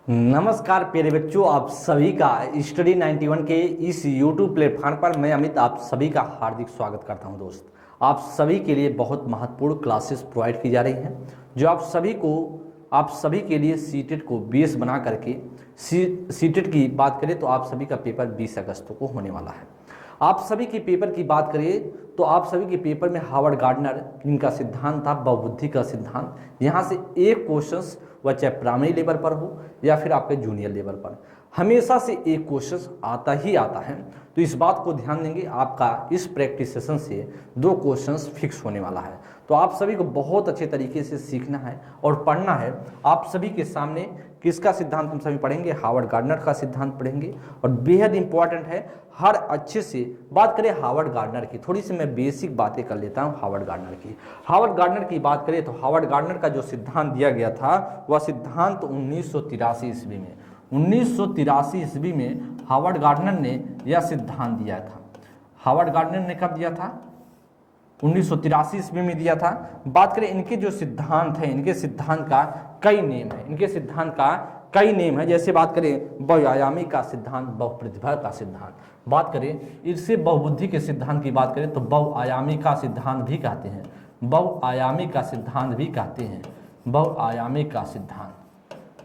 नमस्कार प्यारे बच्चों, आप सभी का स्टडी 91 के इस YouTube प्लेटफॉर्म पर मैं अमित आप सभी का हार्दिक स्वागत करता हूं। दोस्त, आप सभी के लिए बहुत महत्वपूर्ण क्लासेस प्रोवाइड की जा रही हैं जो आप सभी के लिए सीटेट को बेस बना करके सीटेट की बात करें तो आप सभी का पेपर 20 अगस्त को होने वाला है। आप सभी के पेपर की बात करें तो आप सभी के पेपर में हार्वर्ड गार्डनर इनका सिद्धांत था बहुबुद्धि का सिद्धांत। यहाँ से एक क्वेश्चंस वह चाहे प्राइमरी लेवल पर हो या फिर आपके जूनियर लेवल पर, हमेशा से एक क्वेश्चन आता ही आता है। तो इस बात को ध्यान देंगे, आपका इस प्रैक्टिस सेशन से 2 क्वेश्चंस फिक्स होने वाला है। तो आप सभी को बहुत अच्छे तरीके से सीखना है और पढ़ना है। आप सभी के सामने किसका सिद्धांत हम सभी पढ़ेंगे? हार्वर्ड गार्डनर का सिद्धांत पढ़ेंगे। और बेहद इंपॉर्टेंट है, हर अच्छे से बात करें हार्वर्ड गार्डनर की। थोड़ी सी मैं बेसिक बातें कर लेता हूं हार्वर्ड गार्डनर की। हार्वर्ड गार्डनर की बात करें तो हार्वर्ड गार्डनर का जो सिद्धांत दिया गया था वह सिद्धांत 1983 ईस्वी में 1983 ईस्वी में हार्वर्ड गार्डनर ने यह सिद्धांत दिया था। हार्वर्ड गार्डनर ने कब दिया था? 1983 ईस्वी में दिया था। बात करें इनके जो सिद्धांत है, इनके सिद्धांत का कई नेम है, इनके सिद्धांत का कई नेम है। जैसे बात करें बहुआयामी का सिद्धांत, बहुप्रतिभा का सिद्धांत। बात करें इससे बहुबुद्धि के सिद्धांत की बात करें तो बहुआयामी का सिद्धांत भी कहते हैं, बहुआयामी का सिद्धांत भी कहते हैं, बहुआयामी का सिद्धांत,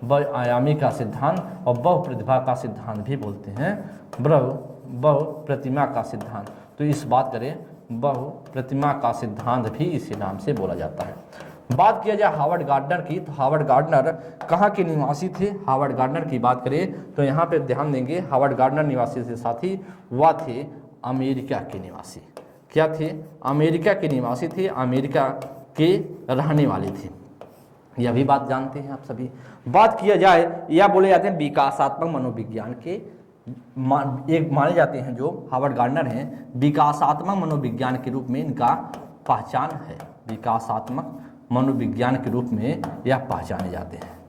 बहुआयामी का सिद्धांत और बहुप्रतिभा का सिद्धांत भी बोलते हैं, बहुप्रतिमा का सिद्धांत। तो इस बात करें बहुप्रतिमा का सिद्धांत भी इसी नाम से बोला जाता है। बात किया जाए हार्वर्ड गार्डनर की तो हार्वर्ड गार्डनर कहाँ के निवासी थे? हार्वर्ड गार्डनर की बात करें तो यहाँ पे ध्यान देंगे, हार्वर्ड गार्डनर निवासी से साथी वह थे अमेरिका के निवासी। क्या थे? अमेरिका के निवासी थे, अमेरिका के रहने वाले थे। यह भी बात जानते हैं आप सभी। बात किया जाए या बोले जाते हैं विकासात्मक मनोविज्ञान के एक माने जाते हैं जो हार्वर्ड गार्डनर हैं, विकासात्मक मनोविज्ञान के रूप में इनका पहचान है। विकासात्मक मनोविज्ञान के रूप में यह पहचाने जाते हैं।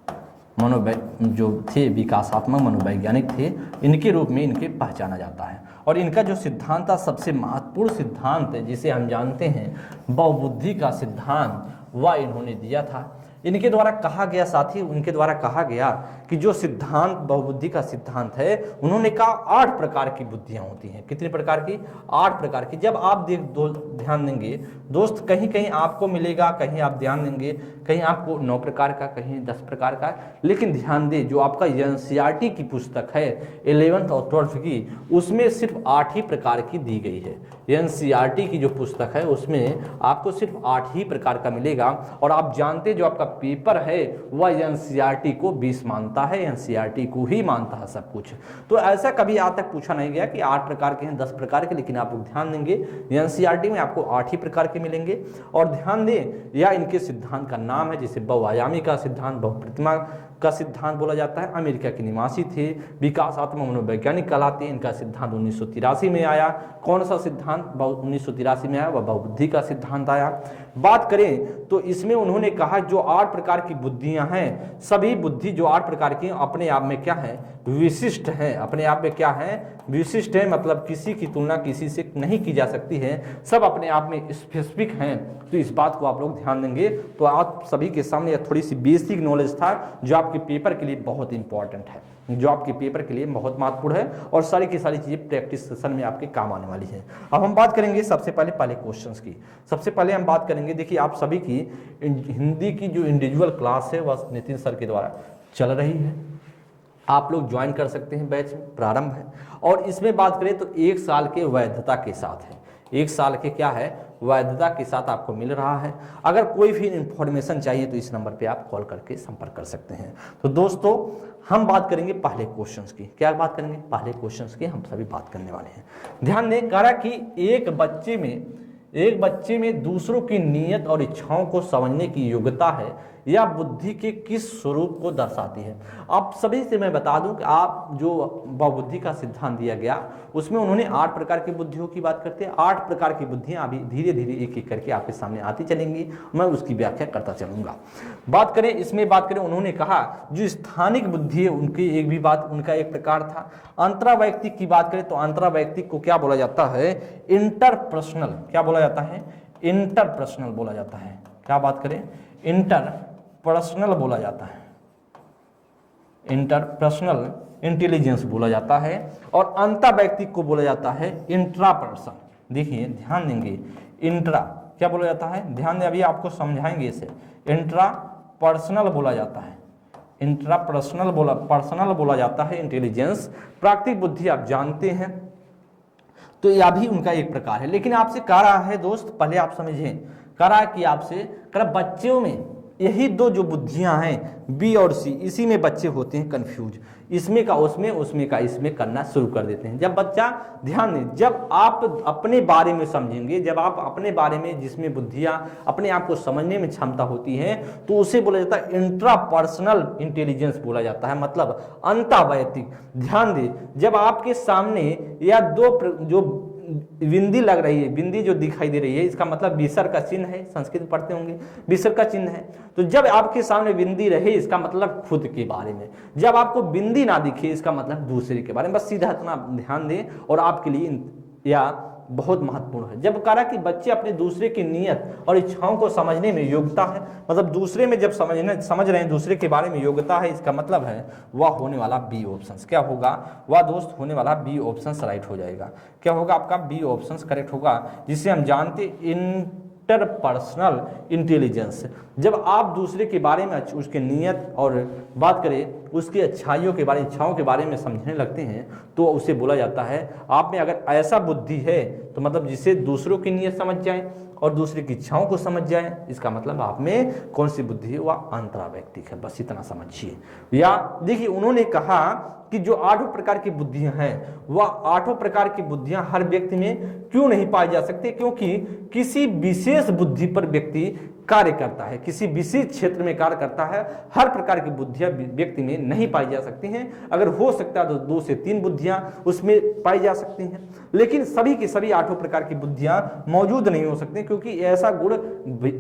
जो थे विकासात्मक मनोवैज्ञानिक थे, इनके रूप में इनके पहचाना जाता है। और इनका जो सिद्धांत था, सबसे महत्वपूर्ण सिद्धांत जिसे हम जानते हैं बहुबुद्धि का सिद्धांत, वह इन्होंने दिया था। इनके द्वारा कहा गया साथी, उनके द्वारा कहा गया कि जो सिद्धांत बहुबुद्धि का सिद्धांत है, उन्होंने कहा 8 प्रकार की बुद्धियां होती हैं। कितने प्रकार की? 8 प्रकार की। जब आप ध्यान देंगे दोस्त, कहीं कहीं आपको मिलेगा, कहीं आप ध्यान देंगे कहीं आपको 9 प्रकार का, कहीं 10 प्रकार का। लेकिन ध्यान दें, जो आपका एनसीईआरटी की पुस्तक है 11th और 12th की, उसमें सिर्फ 8 ही प्रकार की दी गई है। एनसीईआरटी की जो पुस्तक है उसमें आपको सिर्फ 8 ही प्रकार का मिलेगा। और आप जानते जो आपका पेपर है वह एनसीईआरटी को 20 मानता है, एनसीईआरटी को ही मानता है सब कुछ। तो ऐसा कभी आज तक पूछा नहीं गया कि 8 प्रकार के हैं, 10 प्रकार के। लेकिन आप ध्यान देंगे एनसीईआरटी में आपको 8 ही प्रकार के मिलेंगे। और ध्यान दें, यह इनके सिद्धांत का नाम है, जिसे बहुआयामी का सिद्धांत, बहुप्रतिमा का सिद्धांत बोला जाता है। अमेरिका के निवासी थे, विकासात्मक मनोवैज्ञानिक कहलाते हैं। इनका सिद्धांत 1983 में आया। कौन सा सिद्धांत 1983 में आया? वह बहुबुद्धि का सिद्धांत आया। बात करें तो इसमें उन्होंने कहा जो 8 प्रकार की बुद्धियां हैं, सभी बुद्धि जो 8 प्रकार की अपने आप में क्या है? विशिष्ट है। अपने आप में क्या है? विशिष्ट है, मतलब किसी की तुलना किसी से नहीं की जा सकती है, सब अपने आप में स्पेसिफिक हैं। तो इस बात को आप लोग ध्यान देंगे। तो आप सभी के सामने थोड़ी सी बेसिक नॉलेज था जो आपके पेपर के लिए बहुत इंपॉर्टेंट है, जो आपके पेपर के लिए बहुत महत्वपूर्ण है, और सारी की सारी चीजें प्रैक्टिस सेशन में आपके काम आने वाली है। अब हम बात करेंगे सबसे पहले क्वेश्चंस की। सबसे पहले हम बात करेंगे, देखिए आप सभी की हिंदी की जो इंडिविजुअल क्लास है वह नितिन सर के द्वारा चल रही है। आप लोग ज्वाइन कर सकते हैं, बैच प्रारंभ है। और इसमें बात करें तो 1 साल के वैधता के साथ है। 1 साल के क्या है? वैधता के साथ आपको मिल रहा है। अगर कोई भी इंफॉर्मेशन चाहिए तो इस नंबर पे आप कॉल करके संपर्क कर सकते हैं। तो दोस्तों, हम बात करेंगे पहले क्वेश्चंस की। क्या बात करेंगे? पहले क्वेश्चंस की हम सभी बात करने वाले हैं। ध्यान दें, कह रहा कि एक बच्चे में दूसरों की नीयत और इच्छाओं को समझने की योग्यता है, यह बुद्धि के किस स्वरूप को दर्शाती है? आप सभी से मैं बता दूं कि आप जो बहुबुद्धि का सिद्धांत दिया गया उसमें उन्होंने 8 प्रकार की बुद्धियों की बात करते हैं। 8 प्रकार की बुद्धियां अभी धीरे धीरे एक एक करके आपके सामने आती चलेंगी, मैं उसकी व्याख्या करता चलूंगा। बात करें उन्होंने कहा जो स्थानिक बुद्धि है उनकी उनका एक प्रकार था। अंतरावैयक्तिक की बात करें तो अंतरावैयक्तिक को क्या बोला जाता है? इंटरपर्सनल। क्या बोला जाता है? इंटरपर्सनल बोला जाता है। क्या बात करें? इंटरपर्सनल बोला जाता है। इंटरपर्सनल इंटेलिजेंस बोला जाता है, और अंतर व्यक्ति को बोला जाता है इंट्रापर्सन। देखिए ध्यान देंगे, इंट्रा क्या बोला जाता है, ध्यान दें, अभी आपको समझाएंगे इसे। इंट्रा पर्सनल बोला जाता है, इंट्रापर्सनल पर्सनल बोला जाता है इंटेलिजेंस। प्राकृतिक बुद्धि आप जानते हैं, तो यह भी उनका एक प्रकार है। लेकिन आपसे कह रहा है दोस्त, पहले आप समझें, कह रहा है कि आपसे बच्चों में यही दो जो बुद्धियां हैं बी और सी, इसी में बच्चे होते हैं कंफ्यूज, इसमें का उसमें, उसमें का इसमें करना शुरू कर देते हैं। जब बच्चा, ध्यान दें, जब आप अपने बारे में समझेंगे, जब आप अपने बारे में, जिसमें बुद्धियां अपने आप को समझने में क्षमता होती है, तो उसे बोला जाता है इंट्रापर्सनल इंटेलिजेंस बोला जाता है, मतलब अंतर्वैयक्तिक। ध्यान दें, जब आपके सामने या दो जो बिंदी लग रही है, बिंदी जो दिखाई दे रही है, इसका मतलब विसर्ग का चिन्ह है, संस्कृत पढ़ते होंगे, विसर्ग का चिन्ह है। तो जब आपके सामने बिंदी रहे, इसका मतलब खुद के बारे में, जब आपको बिंदी ना दिखे, इसका मतलब दूसरे के बारे में। बस सीधा इतना ध्यान दें, और आपके लिए या बहुत महत्वपूर्ण है। जब कहा कि बच्चे अपने दूसरे की नीयत और इच्छाओं को समझने में योग्यता है, मतलब दूसरे में जब समझ रहे हैं, दूसरे के बारे में योग्यता है, इसका मतलब है वह होने वाला बी ऑप्शन क्या होगा, वह दोस्त होने वाला बी ऑप्शन राइट हो जाएगा। क्या होगा आपका, बी ऑप्शन करेक्ट होगा, जिसे हम जानते इंटरपर्सनल इंटेलिजेंस। जब आप दूसरे के बारे में, उसके नीयत और बात करें उसकी अच्छाइयों के बारे, इच्छाओं के बारे में समझने लगते हैं, तो उसे बोला जाता है, आप में अगर ऐसा बुद्धि है, तो मतलब जिसे दूसरों की नीयत समझ जाए और दूसरे की इच्छाओं को समझ जाए, इसका मतलब आप में कौन सी बुद्धि है, वह अंतर्वैयक्तिक है। बस इतना समझिए। या देखिए, उन्होंने कहा कि जो 8 प्रकार की बुद्धियां हैं, वह 8 प्रकार की बुद्धियां हर व्यक्ति में क्यों नहीं पाई जा सकती, क्योंकि किसी विशेष बुद्धि पर व्यक्ति कार्य करता है, किसी विशेष क्षेत्र में कार्य करता है। हर प्रकार की बुद्धियां व्यक्ति में नहीं पाई जा सकती हैं। अगर हो सकता है तो 2 से 3 बुद्धियां उसमें पाई जा सकती हैं, लेकिन सभी की सभी 8 प्रकार की बुद्धियां मौजूद नहीं हो सकती, क्योंकि ऐसा गुण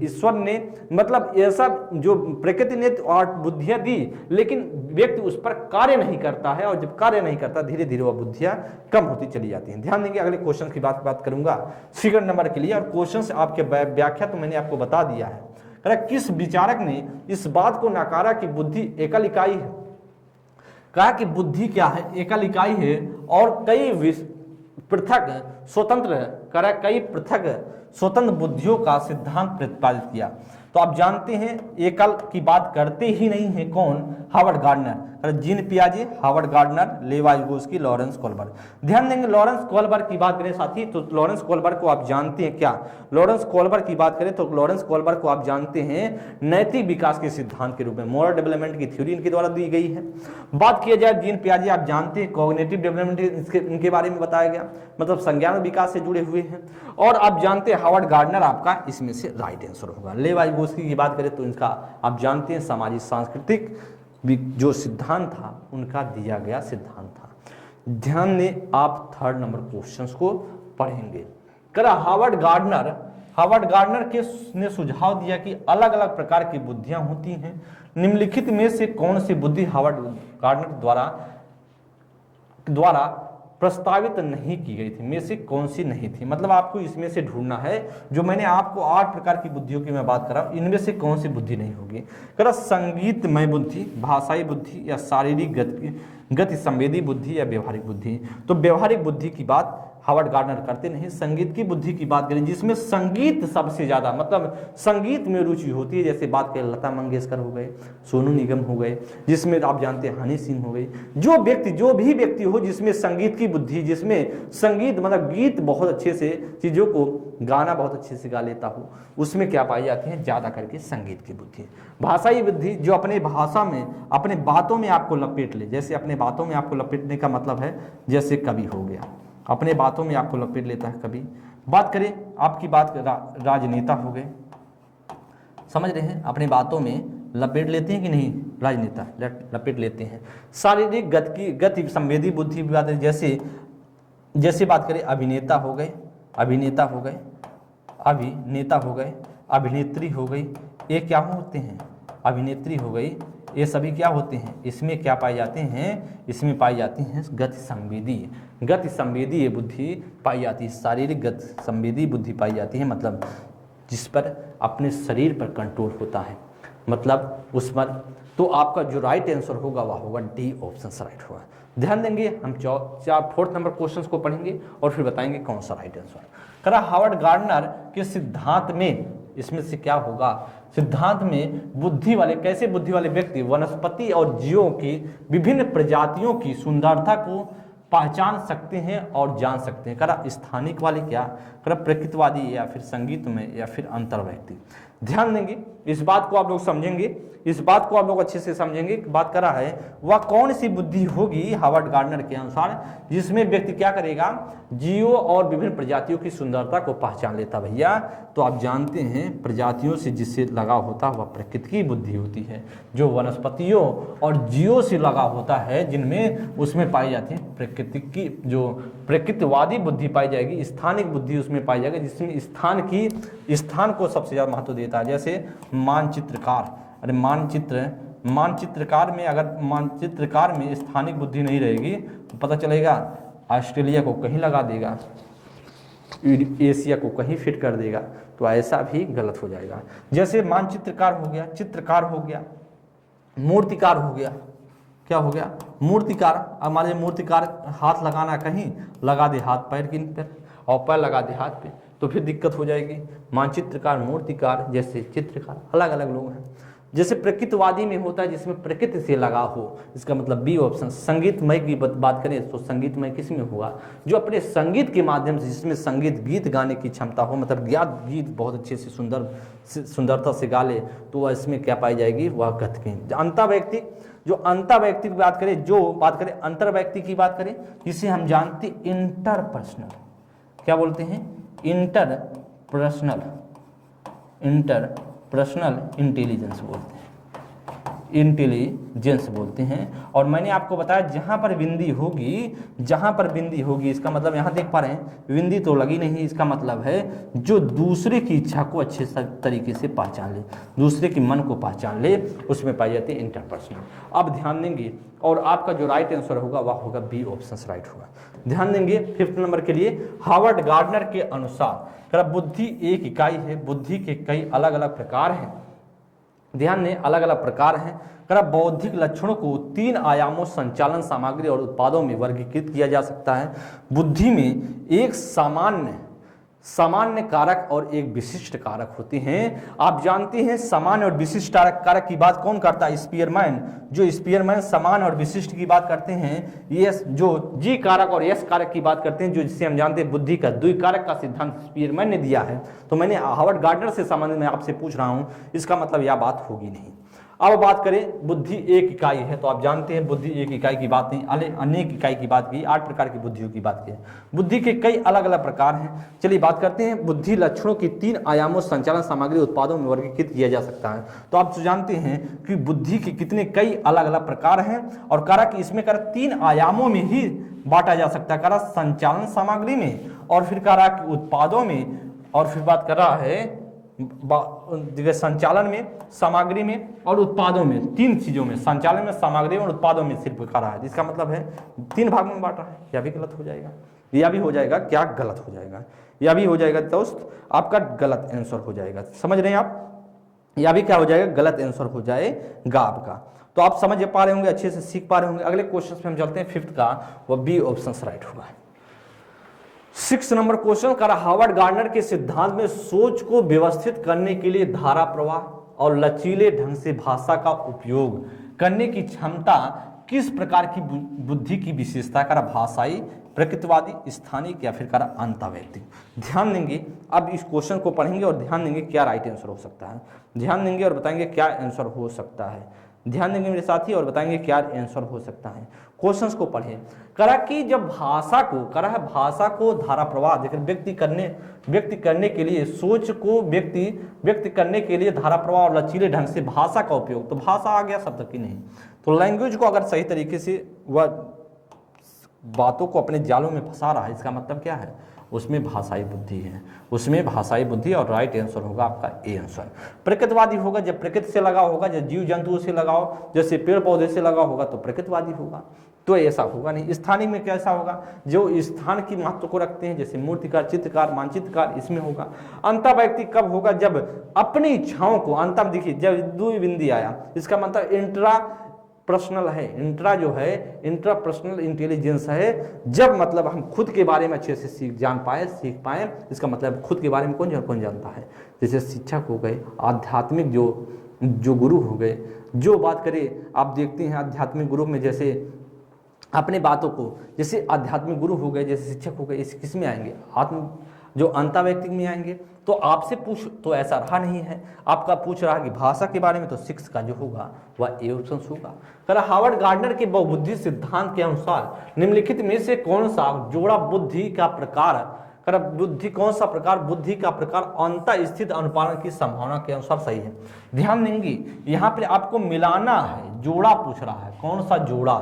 ईश्वर ने, मतलब ऐसा जो प्रकृति ने 8 बुद्धियां दी, लेकिन व्यक्ति उस पर कार्य नहीं करता है, और जब कार्य नहीं करता, धीरे धीरे वह बुद्धियां कम होती चली जाती हैं। ध्यान देंगे, अगले क्वेश्चन की बात करूंगा सेकंड नंबर के लिए, और क्वेश्चन आपके व्याख्या तो मैंने आपको बता दिया है। किस विचारक ने इस बात को नकारा कि बुद्धि एकल इकाई है। कहा कि बुद्धि क्या है, एकल इकाई है, और कई पृथक स्वतंत्र, कई पृथक स्वतंत्र बुद्धियों का सिद्धांत प्रतिपादित किया। तो आप जानते हैं एकल की बात करते ही नहीं है कौन, हार्वर्ड गार्डनर, जीन पियाजे, Harvard Gardner, Lev Vygotsky, Lawrence Kohlberg. ध्यान देंगे, लॉरेंस कोलबर्ग की बात करें साथी, तो लॉरेंस कोलबर्ग को आप जानते हैं क्या, लॉरेंस कोलबर्ग की बात करें तो लॉरेंस कोलबर्ग को आप जानते हैं नैतिक विकास के सिद्धांत के रूप में, मोरल डेवलपमेंट की थ्योरी इनके द्वारा दी गई है। बात किया जाए जीन पियाजे, आप जानते हैं कॉग्निटिव डेवलपमेंट इनके बारे में बताया गया, मतलब संज्ञान विकास से जुड़े हुए हैं। और आप जानते हैं हार्वर्ड गार्डनर आपका इसमें से राइट आंसर होगा। लेवा विगोत्स्की की बात करें तो इनका आप जानते हैं सामाजिक सांस्कृतिक जो सिद्धांत था, उनका दिया गया सिद्धांत था। ध्यान दें, आप 3rd नंबर क्वेश्चंस को पढ़ेंगे। हार्वर्ड गार्डनर ने सुझाव दिया कि अलग अलग प्रकार की बुद्धियां होती हैं। निम्नलिखित में से कौन सी बुद्धि हार्वर्ड गार्डनर द्वारा प्रस्तावित नहीं की गई थी, में से कौन सी नहीं थी, मतलब आपको इसमें से ढूंढना है। जो मैंने आपको 8 प्रकार की बुद्धियों की मैं बात कर रहा हूं, इनमें से कौन सी बुद्धि नहीं होगी। संगीतमय बुद्धि, भाषाई बुद्धि, या शारीरिक गति संवेदी बुद्धि, या व्यवहारिक बुद्धि। तो व्यवहारिक बुद्धि की बात हार्वर्ड गार्डनर करते नहीं। संगीत की बुद्धि की बात करें, जिसमें संगीत सबसे ज्यादा, मतलब संगीत में रुचि होती है, जैसे बात करें लता मंगेशकर हो गए, सोनू निगम हो गए, जिसमें आप जानते हैं हनी सिंह हो गई। जो भी व्यक्ति हो जिसमें संगीत की बुद्धि, जिसमें संगीत मतलब गीत बहुत अच्छे से, चीजों को गाना बहुत अच्छे से गा लेता हो, उसमें क्या पाई जाती है, ज्यादा करके संगीत की बुद्धि। भाषाई बुद्धि, जो अपने भाषा में, अपने बातों में आपको लपेट ले, जैसे अपने बातों में आपको लपेटने का मतलब है जैसे कवि हो गया, अपने बातों में आपको लपेट लेता है कभी। बात करें आपकी बात राजनेता हो गए, समझ रहे हैं, अपने बातों में लपेट लेते हैं कि नहीं, राजनेता लपेट लेते हैं। शारीरिक गति संवेदी बुद्धि की बात है, जैसे बात करें अभिनेता हो गए, अभिनेता हो गए, अभिनेत्री हो गई, ये क्या होते हैं, अभिनेत्री हो गई, ये सभी क्या होते हैं, इसमें क्या पाए जाते हैं, इसमें पाई जाती हैं गति संवेदी बुद्धि पाई जाती है, शारीरिक गति संवेदी बुद्धि पाई जाती है, मतलब जिस पर अपने शरीर पर कंट्रोल होता है, मतलब उस पर तो आपका जो राइट आंसर होगा वह होगा डी ऑप्शन राइट होगा। ध्यान देंगे, हम 4 नंबर क्वेश्चन को पढ़ेंगे और फिर बताएंगे कौन सा राइट आंसर। करा हार्वर्ड गार्डनर के सिद्धांत में इसमें से क्या होगा, सिद्धांत में बुद्धि वाले, कैसे बुद्धि वाले व्यक्ति वनस्पति और जीवों की विभिन्न प्रजातियों की सुंदरता को पहचान सकते हैं और जान सकते हैं। करा स्थानिक वाले क्या, करा प्रकृतिवादी या फिर संगीत में या फिर अंतर व्यक्ति। ध्यान देंगे, इस बात को आप लोग समझेंगे, इस बात को आप लोग अच्छे से समझेंगे। बात करा है वह कौन सी बुद्धि होगी हार्वर्ड गार्डनर के अनुसार जिसमें व्यक्ति क्या करेगा, जीवों और विभिन्न प्रजातियों की सुंदरता को पहचान लेता। भैया तो आप जानते हैं प्रजातियों से जिससे लगाव होता है वह प्रकृति की बुद्धि होती है, जो वनस्पतियों और जीवों से लगाव होता है जिनमें उसमें पाई जाती है प्रकृति की, जो प्रकृतिवादी बुद्धि पाई जाएगी, स्थानिक बुद्धि उसमें पाई जाएगी जिसमें स्थान को सबसे ज़्यादा महत्व देता है। जैसे मानचित्रकार, अरे मानचित्रकार में अगर मानचित्रकार में स्थानिक बुद्धि नहीं रहेगी तो पता चलेगा ऑस्ट्रेलिया को कहीं लगा देगा, एशिया को कहीं फिट कर देगा, तो ऐसा भी गलत हो जाएगा। जैसे मानचित्रकार हो गया, चित्रकार हो गया, मूर्तिकार हो गया, क्या हो गया मूर्तिकार। हमारे मूर्तिकार हाथ लगाना कहीं लगा दे हाथ पैर की पर और पैर लगा दे हाथ पे, तो फिर दिक्कत हो जाएगी। मानचित्रकार, मूर्तिकार जैसे चित्रकार अलग अलग लोग हैं। जैसे प्रकृतिवादी में होता है जिसमें प्रकृति से लगाव हो, इसका मतलब बी ऑप्शन। संगीतमय की बात करें तो संगीतमय किस में हुआ, जो अपने संगीत के माध्यम से, जिसमें संगीत गीत गाने की क्षमता हो, मतलब गीत बहुत अच्छे से सुंदरता से गा ले, तो वह इसमें क्या पाई जाएगी, वह गतकी। अंतर व्यक्ति, जो अंतर व्यक्ति की बात करें, अंतर व्यक्ति की बात करें जिसे हम जानते इंटरपर्सनल, क्या बोलते हैं इंटरपर्सनल इंटेलिजेंस बोलते हैं, इंटेलिजेंस बोलते हैं। और मैंने आपको बताया जहां पर बिंदी होगी, इसका मतलब यहां देख पा रहे हैं बिंदी तो लगी नहीं, इसका मतलब है जो दूसरे की इच्छा को अच्छे तरीके से पहचान ले, दूसरे की मन को पहचान ले, उसमें पाई जाती है इंटरपर्सनल। अब ध्यान देंगे और आपका जो राइट आंसर होगा वह होगा बी ऑप्शन राइट होगा। ध्यान देंगे 5th नंबर के लिए, हार्वर्ड गार्डनर के अनुसार बुद्धि एक इकाई है, बुद्धि के कई अलग अलग प्रकार हैं। ध्यान दें, अलग अलग प्रकार हैं। बौद्धिक लक्षणों को 3 आयामों, संचालन, सामग्री और उत्पादों में वर्गीकृत किया जा सकता है। बुद्धि में एक सामान्य कारक और एक विशिष्ट कारक होते हैं। आप जानते हैं सामान्य और विशिष्ट कारक की बात कौन करता है, स्पीयरमैन। जो स्पीयरमैन सामान्य और विशिष्ट की बात करते हैं, ये जो जी कारक और एस कारक की बात करते हैं, जो जिससे हम जानते हैं बुद्धि का द्विकारक का सिद्धांत स्पीयरमैन ने दिया है। तो मैंने हार्वर्ड गार्डनर से संबंधित मैं आपसे पूछ रहा हूं, इसका मतलब यह बात होगी नहीं। अब बात करें बुद्धि एक इकाई है, तो आप जानते हैं बुद्धि एक इकाई की बात नहीं, अनेक इकाई की बात की, 8 प्रकार की बुद्धियों की बात की। बुद्धि के कई अलग अलग प्रकार हैं। चलिए बात करते हैं बुद्धि लक्षणों की 3 आयामों, संचालन, सामग्री, उत्पादों में वर्गीकृत किया जा सकता है। तो आप जानते हैं कि बुद्धि के कितने कई अलग अलग प्रकार हैं और कारक इसमें 3 आयामों में ही बांटा जा सकता है, कारक संचालन सामग्री में और फिर कारक उत्पादों में, और फिर बात कर रहा है संचालन में, सामग्री में और उत्पादों में, 3 चीजों में, संचालन में, सामग्री में और उत्पादों में सिर्फ करा है, जिसका मतलब है 3 भाग में बांटा है। यह भी गलत हो जाएगा, यह भी हो जाएगा, क्या गलत हो जाएगा, यह भी हो जाएगा दोस्त, आपका गलत आंसर हो जाएगा। समझ रहे हैं आप, यह भी क्या हो जाएगा, गलत आंसर हो जाएगा आपका। तो आप समझ पा रहे होंगे, अच्छे से सीख पा रहे होंगे। अगले क्वेश्चन में हम चलते हैं 5th का, वह बी ऑप्शन राइट होगा। 6 नंबर क्वेश्चन कर हार्वर्ड गार्डनर के सिद्धांत में सोच को व्यवस्थित करने के लिए धारा प्रवाह और लचीले ढंग से भाषा का उपयोग करने की क्षमता किस प्रकार की बुद्धि की विशेषता कर, भाषाई, प्रकृतिवादी, स्थानिक या फिर कर अंतर्वैयक्तिक। ध्यान देंगे, अब इस क्वेश्चन को पढ़ेंगे और ध्यान देंगे क्या राइट आंसर हो सकता है। ध्यान देंगे और बताएंगे क्या आंसर हो सकता है। ध्यान देंगे मेरे साथी और बताएंगे क्या आंसर हो सकता है। क्वेश्चंस को पढ़ें। करा कि जब भाषा को धारा प्रवाह देखकर व्यक्ति करने के लिए, सोच को व्यक्ति करने के लिए धारा प्रवाह और लचीले ढंग से भाषा का उपयोग, तो भाषा आ गया शब्द की नहीं, तो लैंग्वेज को अगर सही तरीके से वह बातों को अपने जालों में फंसा रहा है, इसका मतलब क्या है, उसमें भाषाई बुद्धि है, उसमें भाषाई बुद्धि, और राइट आंसर होगा आपका ए आंसर। प्रकृतवादी होगा जब प्रकृति से लगा होगा, जब जीव जंतुओं से लगाओ, जैसे पेड़ पौधे से लगा होगा तो प्रकृतवादी होगा, तो ऐसा होगा नहीं। स्थानिक में कैसा होगा, जो स्थान की महत्व को रखते हैं, जैसे मूर्तिकार, चित्रकार, मानचित्रकार, इसमें होगा। अंतर व्यक्ति कब होगा, जब अपनी इच्छाओं को, अंतर देखिए जब द्विबिंदी आया, इसका मतलब इंट्रा पर्सनल है, इंट्रा जो है इंट्रा पर्सनल इंटेलिजेंस है, जब मतलब हम खुद के बारे में अच्छे से सीख पाए, इसका मतलब खुद के बारे में कौन जानता है। जैसे शिक्षक हो गए, आध्यात्मिक जो गुरु हो गए, जो बात करें आप देखते हैं आध्यात्मिक गुरु में, जैसे अपने बातों को, जैसे आध्यात्मिक गुरु हो गए, जैसे शिक्षक हो गए, इस किस में आएंगे, आत्म जो अंतर्वैयक्तिक में आएंगे। तो आपसे पूछ तो ऐसा रहा नहीं है, आपका पूछ रहा कि भाषा के बारे में, तो 6 का जो होगा वह ए ऑप्शन होगा। कर हार्वर्ड गार्डनर के बहुबुद्धि सिद्धांत के अनुसार निम्नलिखित में से कौन सा जोड़ा बुद्धि का प्रकार, कर बुद्धि कौन सा प्रकार, बुद्धि का प्रकार अंतर स्थित अनुपालन की संभावना के अनुसार सही है। ध्यान देंगे यहाँ पे आपको मिलाना है, जोड़ा पूछ रहा है, कौन सा जोड़ा,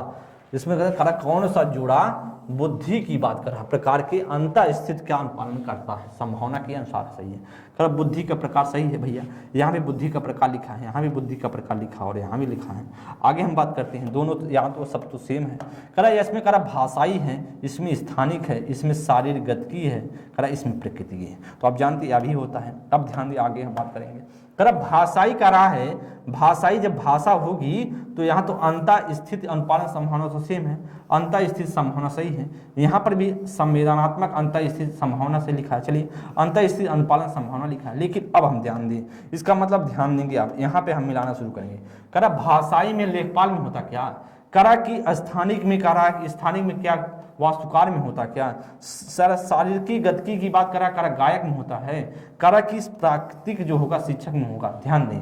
इसमें करा कौन सा जोड़ा बुद्धि की बात कर रहा, प्रकार के अंतर स्थित का अनुपालन करता है, संभावना के अनुसार सही है। कर बुद्धि का प्रकार सही है भैया, यहाँ भी बुद्धि का प्रकार लिखा है, यहाँ भी बुद्धि का प्रकार लिखा और यहाँ भी लिखा है। आगे हम बात करते हैं, दोनों यहाँ तो सब तो सेम है। करा इसमें करा भाषाई है, इसमें स्थानिक है, इसमें शारीरिक गतिकी है, करा इसमें प्रकृति है। तो आप जानते हैं अभी होता है। अब ध्यान दिए, आगे हम बात करेंगे। करा भाषाई का रहा है, भाषाई जब भाषा होगी तो यहाँ तो अंतर स्थित अनुपालन संभावना तो सेम है, अंतर स्थित संभावना सही है। यहाँ पर भी संवेदनात्मक अंतर स्थित संभावना से लिखा है, चलिए अंतर स्थित अनुपालन संभावना लिखा है। लेकिन अब हम ध्यान दें, इसका मतलब ध्यान देंगे आप, यहाँ पे हम मिलाना शुरू करेंगे। करा भाषाई में लेखपाल में होता क्या, करा कि स्थानिक में, करा कि स्थानिक में क्या, वास्तुकार में होता क्या, शारीरिक गतिकी की बात करा गायक में होता है, करा कि प्राकृतिक जो होगा शिक्षक में होगा। ध्यान दें,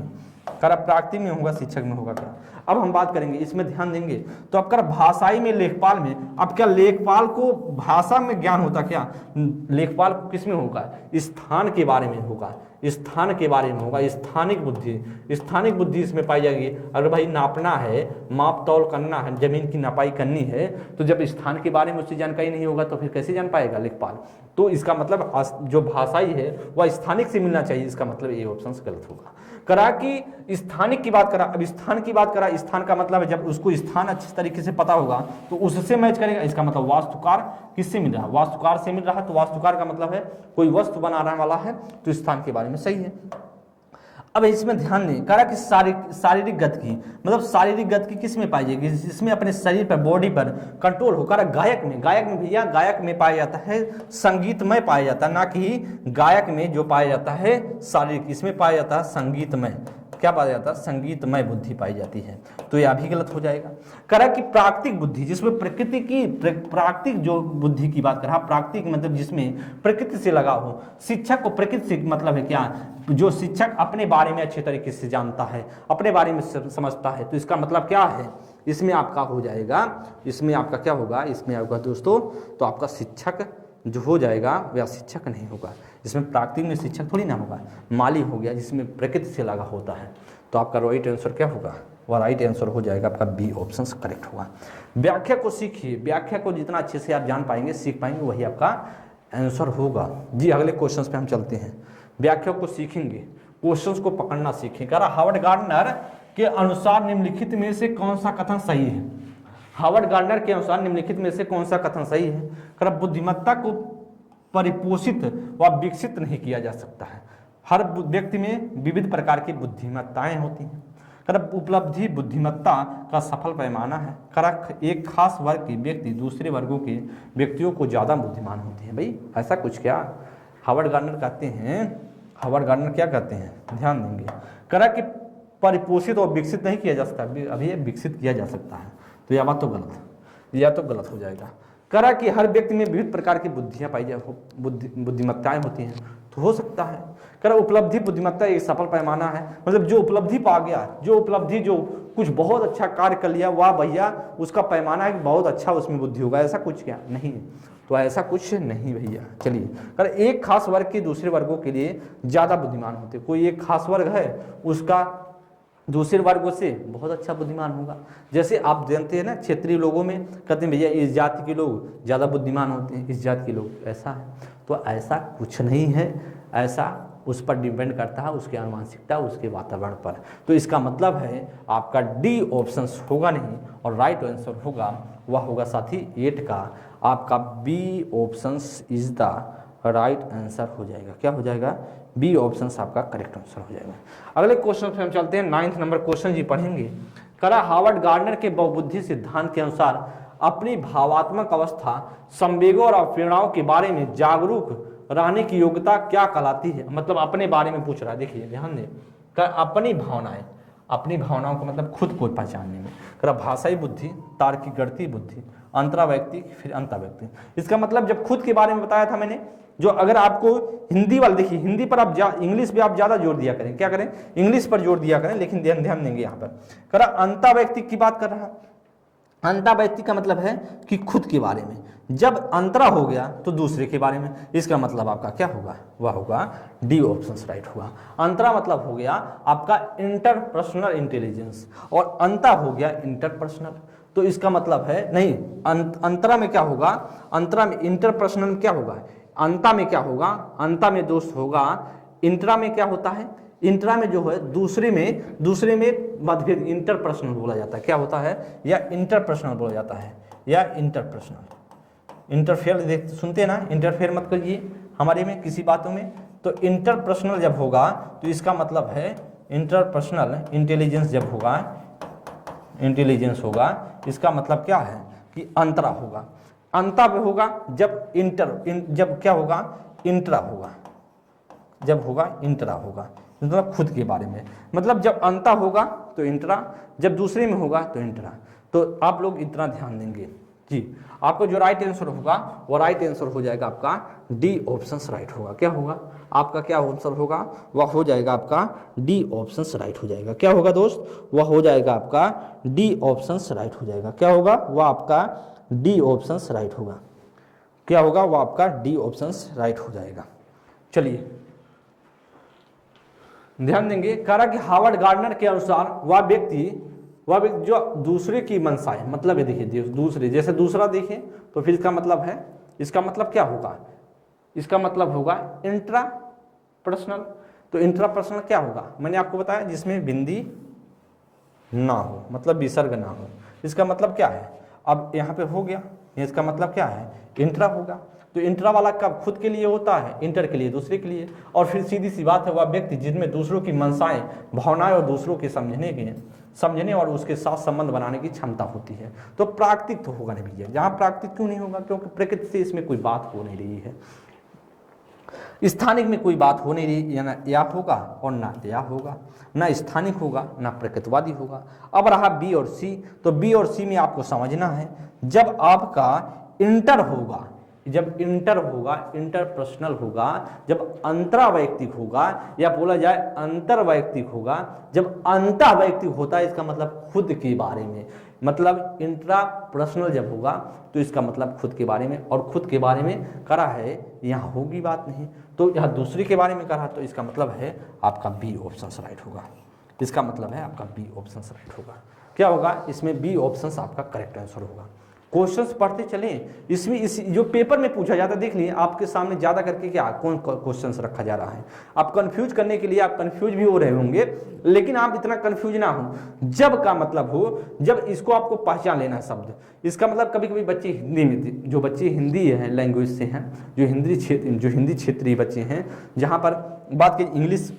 करा प्राकृतिक में होगा, शिक्षक में होगा क्या। अब हम बात करेंगे, इसमें ध्यान देंगे तो अब कर भाषाई में, लेखपाल में, अब क्या लेखपाल को भाषा में ज्ञान होता क्या, लेखपाल को किस में होगा, स्थान के बारे में होगा, स्थान के बारे में होगा, स्थानिक बुद्धि इसमें पाई जाएगी। अगर भाई नापना है, माप तौल करना है, जमीन की नपाई करनी है, तो जब स्थान के बारे में उससे जानकारी नहीं होगा तो फिर कैसे जान पाएगा लेखपाल। तो इसका मतलब जो भाषाई है वह स्थानिक से मिलना चाहिए, इसका मतलब ये ऑप्शन गलत होगा। करा कि स्थानिक की बात करा, अब स्थान की बात करा, स्थान का मतलब है जब उसको स्थान अच्छे तरीके से पता होगा तो उससे मैच करेगा। इसका मतलब वास्तुकार किससे मिल रहा है, वास्तुकार से मिल रहा है, तो वास्तुकार का मतलब है कोई वस्तु बनाने वाला है, तो स्थान के बारे में सही है। अब इसमें ध्यान दें, करा कि शारीरिक गतिकी, मतलब शारीरिक गतिकी किस में पाई जाएगी, जिसमें अपने शरीर पर, बॉडी पर कंट्रोल हो। करा गायक में भैया, गायक में पाया जाता है संगीतमय पाया जाता है, ना कि गायक में जो पाया जाता है शारीरिक, इसमें पाया जाता है संगीतमय, क्या पाया जाता है, संगीतमय बुद्धि पाई जाती है, तो यह भी गलत हो जाएगा। करा कि प्राकृतिक बुद्धि, जिसमें प्रकृति की प्राकृतिक जो बुद्धि की बात कर रहा, प्राकृतिक मतलब जिसमें प्रकृति से लगा हो। शिक्षक को प्रकृति से मतलब है क्या, जो शिक्षक अपने बारे में अच्छे तरीके से जानता है, अपने बारे में समझता है, तो इसका मतलब क्या है, इसमें आपका हो जाएगा, इसमें आपका क्या होगा, इसमें आपका दोस्तों तो आपका शिक्षक जो हो जाएगा वह शिक्षक नहीं होगा। इसमें प्राकृतिक में शिक्षक थोड़ी ना होगा, माली हो गया जिसमें प्रकृति से लगा होता है। तो आपका राइट आंसर क्या होगा, वह राइट आंसर हो जाएगा आपका बी ऑप्शन करेक्ट होगा। व्याख्या को सीखिए, व्याख्या को जितना अच्छे से आप जान पाएंगे, सीख पाएंगे, वही आपका आंसर होगा। जी अगले क्वेश्चन पे हम चलते हैं। व्याख्या को सीखेंगे, क्वेश्चंस को पकड़ना सीखेंगे। हार्वर्ड गार्डनर के अनुसार निम्नलिखित में से कौन सा कथन सही है, हार्वर्ड गार्डनर के अनुसार निम्नलिखित में से कौन सा कथन सही है। कर बुद्धिमत्ता को परिपोषित व विकसित नहीं किया जा सकता है, हर व्यक्ति में विविध प्रकार की बुद्धिमत्ताएं होती हैं। कर उपलब्धि बुद्धिमत्ता का सफल पैमाना है। कर एक खास वर्ग के व्यक्ति दूसरे वर्गों के व्यक्तियों को ज़्यादा बुद्धिमान होते हैं। भाई ऐसा कुछ क्या, हार्वर्ड गार्डनर कहते हैं, हार्वर्ड गार्डनर क्या कहते हैं, ध्यान देंगे। करा कि परिपोषित और विकसित नहीं किया जा सकता, अभी विकसित किया जा सकता है, तो यह बात तो गलत, यह तो गलत हो जाएगा। करा कि हर व्यक्ति में विविध प्रकार की बुद्धियाँ पाई जाए, बुद्धिमत्ताएं होती हैं, तो हो सकता है। करा उपलब्धि बुद्धिमत्ता एक सफल पैमाना है, मतलब जो उपलब्धि पा गया, जो कुछ बहुत अच्छा कार्य कर लिया, वह भैया उसका पैमाना है कि बहुत अच्छा उसमें बुद्धि होगा, ऐसा कुछ क्या नहीं, तो ऐसा कुछ नहीं भैया। चलिए, कर एक खास वर्ग के दूसरे वर्गों के लिए ज़्यादा बुद्धिमान होते, कोई एक खास वर्ग है उसका दूसरे वर्गों से बहुत अच्छा बुद्धिमान होगा। जैसे आप जानते हैं ना, क्षेत्रीय लोगों में कहते हैं भैया इस जाति के लोग ज़्यादा बुद्धिमान होते हैं, इस जाति के लोग, ऐसा है। तो ऐसा कुछ नहीं है, ऐसा उस पर डिपेंड करता है, उसकी आनुवंशिकता, उसके वातावरण पर। तो इसका मतलब है आपका डी ऑप्शन होगा नहीं, और राइट आंसर होगा वह होगा साथी 8 का आपका B option is the right answer हो जाएगा। क्या हो जाएगा? बी ऑप्शन आपका करेक्ट आंसर हो जाएगा। अगले क्वेश्चन पे हम चलते हैं, 9th नंबर क्वेश्चन जी पढ़ेंगे। करा हार्वर्ड गार्डनर के बहुबुद्धि सिद्धांत के अनुसार अपनी भावात्मक अवस्था, संवेगों और प्रेरणाओं के बारे में जागरूक रहने की योग्यता क्या कहलाती है? मतलब अपने बारे में पूछ रहा है, देखिए ध्यान दें, अपनी भावनाएं, अपनी भावनाओं को मतलब खुद को पहचानने में। करा भाषाई बुद्धि, तार्किक गणितीय बुद्धि, अंतरावैयक्तिक, फिर अंतर्वैयक्तिक। इसका मतलब जब खुद के बारे में बताया था मैंने, जो अगर आपको हिंदी वाले, देखिए हिंदी पर आप इंग्लिश पे आप ज्यादा जोर दिया करें, क्या करें? इंग्लिश पर जोर दिया करें, लेकिन ध्यान देंगे यहाँ पर। करा अंतर्वैयक्तिक की बात कर रहा है। अंतर्वैयक्तिक का मतलब है कि खुद के बारे में, जब अंतरा हो गया तो दूसरे के बारे में। इसका मतलब आपका क्या होगा? वह होगा डी ऑप्शन राइट होगा। अंतरा मतलब हो गया आपका इंटरपर्सनल इंटेलिजेंस, और अंता हो गया इंटरपर्सनल। तो इसका मतलब है नहीं, अंतरा में क्या होगा? अंतरा में इंटरपर्सनल में क्या होगा? अंता में क्या होगा? अंता में दोस्त होगा। इंट्रा में क्या होता है? इंट्रा में जो है दूसरे में मतभेद, इंटरपर्सनल बोला जाता है। क्या होता है? या इंटरपर्सनल बोला जाता है, या इंटरपर्सनल। इंटरफेयर देख सुनते हैं ना, इंटरफेयर मत करिए हमारे में किसी बातों में। तो इंटरपर्सनल जब होगा तो इसका मतलब है इंटरपर्सनल इंटेलिजेंस जब होगा, इंटेलिजेंस होगा, इसका मतलब क्या है कि अंतरा होगा। अंता में होगा जब जब क्या होगा? इंट्रा होगा, जब होगा इंट्रा होगा, मतलब खुद के बारे में। मतलब जब अंता होगा तो इंट्रा, जब दूसरे में होगा तो इंट्रा। तो आप लोग इतना ध्यान देंगे जी। आपको जो राइट आंसर होगा वो राइट आंसर हो जाएगा आपका डी ऑप्शन राइट होगा। क्या होगा आपका? क्या आंसर होगा? वह हो जाएगा आपका डी ऑप्शन राइट हो जाएगा। क्या होगा दोस्त? वह हो जाएगा आपका डी ऑप्शन राइट हो जाएगा। क्या होगा? वह आपका डी ऑप्शन राइट होगा। क्या होगा? वह आपका डी ऑप्शन राइट हो जाएगा। चलिए ध्यान देंगे। कह रहा कि हार्वर्ड गार्डनर के अनुसार वह व्यक्ति जो दूसरे की मंशाएं, मतलब ये देखिए दूसरे, जैसे दूसरा देखें तो फिर इसका मतलब है, इसका मतलब क्या होगा? इसका मतलब होगा इंट्रा पर्सनल। तो इंट्रा पर्सनल क्या होगा? मैंने आपको बताया जिसमें बिंदी ना हो, मतलब विसर्ग ना हो। इसका मतलब क्या है? अब यहाँ पे हो गया, इसका मतलब क्या है? इंट्रा होगा। तो इंट्रा वाला कब खुद के लिए होता है? इंटर के लिए, दूसरे के लिए। और फिर सीधी सी बात है, वह व्यक्ति जिनमें दूसरों की मंशाएं, भावनाएं और दूसरों के समझने और उसके साथ संबंध बनाने की क्षमता होती है। तो प्राकृतिक तो होगा नहीं भैया। जहां प्राकृतिक क्यों नहीं होगा? क्योंकि प्रकृति से इसमें कोई बात हो नहीं रही है, स्थानिक में कोई बात हो नहीं रही, या होगा और ना या होगा, ना स्थानिक होगा ना प्रकृतिवादी होगा। अब रहा बी और सी। तो बी और सी में आपको समझना है, जब आपका इंटर होगा, जब इंटर होगा, इंटरपर्सनल होगा, जब अंतरावैयक्तिक होगा, या बोला जाए अंतर्वैयक्तिक होगा, जब अंतर्वैयक्तिक होता है इसका मतलब खुद के बारे में। मतलब इंट्रा पर्सनल जब होगा तो इसका मतलब खुद के बारे में, और खुद के बारे में करा है, यहाँ होगी बात नहीं। तो यहाँ दूसरे के बारे में करा, तो इसका मतलब है आपका बी ऑप्शन राइट होगा। इसका मतलब है आपका बी ऑप्शन राइट होगा। क्या होगा? इसमें बी ऑप्शन आपका करेक्ट आंसर होगा। क्वेश्चंस पढ़ते चलें। इसमें इस जो पेपर में पूछा जाता है, देख लिए आपके सामने ज्यादा करके क्या कौन क्वेश्चंस रखा जा रहा है। आप कंफ्यूज करने के लिए आप कंफ्यूज भी हो रहे होंगे, लेकिन आप इतना कंफ्यूज ना हो। जब का मतलब हो, जब इसको आपको पहचान लेना शब्द। इसका मतलब कभी कभी बच्चे हिंदी में, जो बच्चे हिंदी है लैंग्वेज से हैं, जो हिंदी क्षेत्रीय बच्चे हैं, जहाँ पर बात की इंग्लिश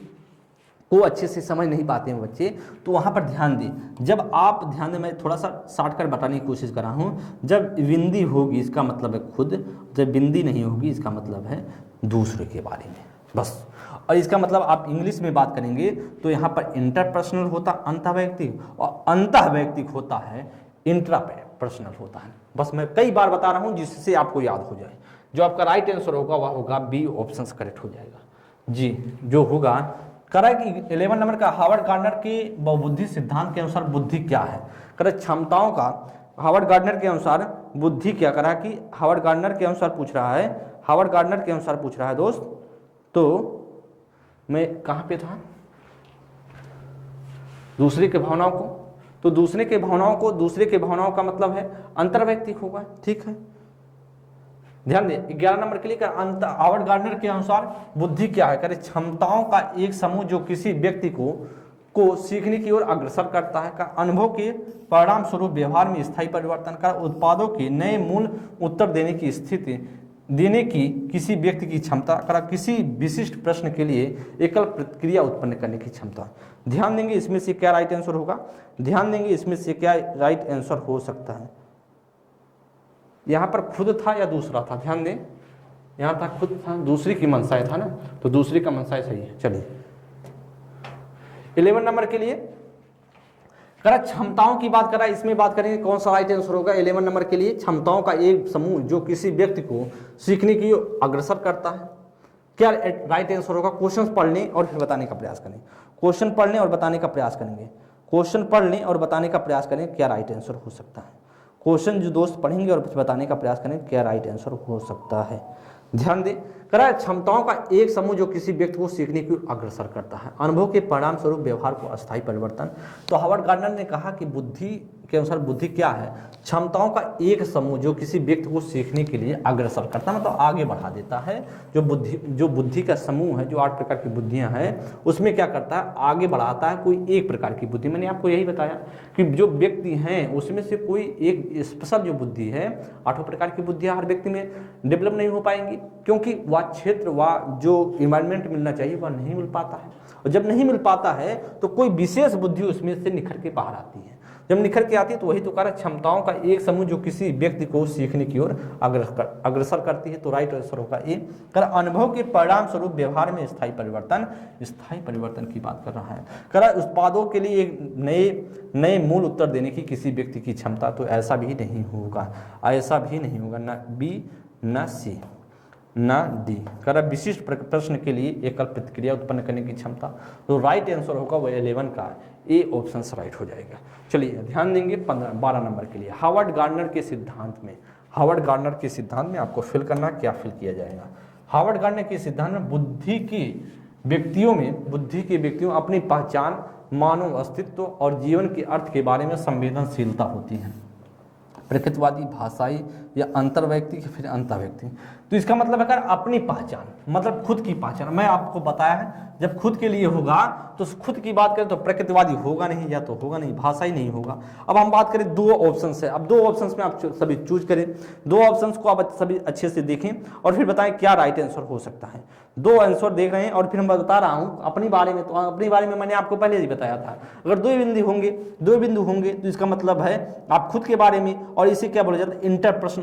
को अच्छे से समझ नहीं पाते हैं बच्चे, तो वहाँ पर ध्यान दें। जब आप ध्यान दें, मैं थोड़ा सा शॉर्टकट बताने की कोशिश कर रहा हूँ। जब बिंदी होगी इसका मतलब है खुद, जब बिंदी नहीं होगी इसका मतलब है दूसरे के बारे में, बस। और इसका मतलब आप इंग्लिश में बात करेंगे तो यहाँ पर इंटरपर्सनल होता अंतर्वैयक्तिक, और अंतर्वैयक्तिक होता है इंट्रापर्सनल होता है। बस मैं कई बार बता रहा हूँ जिससे आपको याद हो जाए। जो आपका राइट आंसर होगा वह होगा बी ऑप्शन करेक्ट हो जाएगा जी। जो होगा करा कि 11 नंबर का हार्वर्ड गार्डनर के बहुबुद्धि सिद्धांत के अनुसार बुद्धि क्या है? करा क्षमताओं का हार्वर्ड गार्डनर के अनुसार बुद्धि क्या? करा कि हार्वर्ड गार्डनर के अनुसार पूछ रहा है, हार्वर्ड गार्डनर के अनुसार पूछ रहा है दोस्त। तो मैं कहाँ पे था? दूसरे के भावनाओं को, तो दूसरे के भावनाओं का मतलब है अंतर्वैयक्तिक होगा, ठीक है। ध्यान दें 11 नंबर के लिए हावर्ड गार्डनर के अनुसार बुद्धि क्या है, करे क्षमताओं का एक समूह जो किसी व्यक्ति को सीखने की ओर अग्रसर करता है, का अनुभव के परिणाम स्वरूप व्यवहार में स्थायी परिवर्तन, का उत्पादों के नए मूल उत्तर देने की किसी व्यक्ति की क्षमता, का किसी विशिष्ट प्रश्न के लिए एकल प्रतिक्रिया उत्पन्न करने की क्षमता। ध्यान देंगे इसमें से क्या राइट आंसर होगा, ध्यान देंगे इसमें से क्या राइट आंसर हो सकता है। यहां पर खुद था या दूसरा था, ध्यान दें, यहां था खुद था, दूसरी की मनसाय था ना, तो दूसरी का मनसाय सही है। चलिए 11 नंबर के लिए करा क्षमताओं की बात करा, इसमें बात करेंगे कौन सा राइट आंसर होगा। 11 नंबर के लिए क्षमताओं का एक समूह जो किसी व्यक्ति को सीखने की अग्रसर करता है, क्या राइट आंसर होगा। क्वेश्चन पढ़ने और फिर बताने का प्रयास करें, क्वेश्चन पढ़ने और बताने का प्रयास करेंगे, क्वेश्चन पढ़ने और बताने का प्रयास करें क्या राइट आंसर हो सकता है। क्वेश्चन जो दोस्त पढ़ेंगे और बताने का प्रयास करें क्या राइट आंसर हो सकता है। ध्यान दें करा क्षमताओं का एक समूह जो किसी व्यक्ति को सीखने की अग्रसर करता है, अनुभव के परिणाम स्वरूप व्यवहार को अस्थायी परिवर्तन। तो हावर्ड गार्डनर ने कहा कि बुद्धि के अनुसार बुद्धि क्या है, क्षमताओं का एक समूह जो किसी व्यक्ति को सीखने के लिए अग्रसर करता है, मतलब आगे बढ़ा देता है। जो बुद्धि का समूह है, जो 8 प्रकार की बुद्धियां हैं, उसमें क्या करता है, आगे बढ़ाता है कोई एक प्रकार की बुद्धि। मैंने आपको यही बताया कि जो व्यक्ति हैं उसमें से कोई एक स्पेशल जो बुद्धि है, 8 प्रकार की बुद्धियां हर व्यक्ति में डेवलप नहीं हो पाएंगी, क्योंकि वह क्षेत्र वह जो इन्वायरमेंट मिलना चाहिए वह नहीं मिल पाता है, और जब नहीं मिल पाता है तो कोई विशेष बुद्धि उसमें से निखर के बाहर आती है। जब निखर के आती है तो वही तो कारण क्षमताओं का एक समूह जो किसी व्यक्ति को सीखने की ओर अग्रसर करती है। तो राइट आंसर होगा ए। कर अनुभव के परिणाम स्वरूप व्यवहार में स्थायी परिवर्तन की बात कर रहा है। कर उत्पादों के लिए एक नए मूल उत्तर देने की किसी व्यक्ति की क्षमता, तो ऐसा भी नहीं होगा, ऐसा भी नहीं होगा, ना बी ना सी ना डी। कर विशिष्ट प्रश्न के लिए एकल प्रतिक्रिया उत्पन्न करने की क्षमता, तो राइट आंसर होगा वो 11 का ए ऑप्शन राइट हो जाएगा। चलिए ध्यान देंगे 12 नंबर के लिए हावर्ड गार्डनर के सिद्धांत में आपको फिल करना, क्या फिल किया जाएगा। हावर्ड गार्डनर के सिद्धांत में बुद्धि के व्यक्तियों अपनी पहचान, मानव अस्तित्व और जीवन के अर्थ के बारे में संवेदनशीलता होती है। प्रकृतिवादी, भाषाई या अंतर्वैयक्तिक, फिर अंतर्वैयक्तिक। तो इसका मतलब है अपनी पहचान, मतलब खुद की पहचान। मैं आपको बताया है जब खुद के लिए होगा तो खुद की बात करें तो प्रकृतिवादी होगा नहीं, या तो होगा नहीं, भाषाई नहीं होगा। अब हम बात करें 2 ऑप्शन से, अब 2 ऑप्शन में आप सभी चूज करें, 2 ऑप्शन को आप सभी अच्छे से देखें और फिर बताएं क्या राइट आंसर हो सकता है। 2 आंसर देख रहे हैं और फिर मैं बता रहा हूं अपनी बारे में। तो अपनी बारे में मैंने आपको पहले ही बताया था, अगर 2 बिंदु होंगे तो इसका मतलब है आप खुद के बारे में, और इसे क्या बोला जाता है,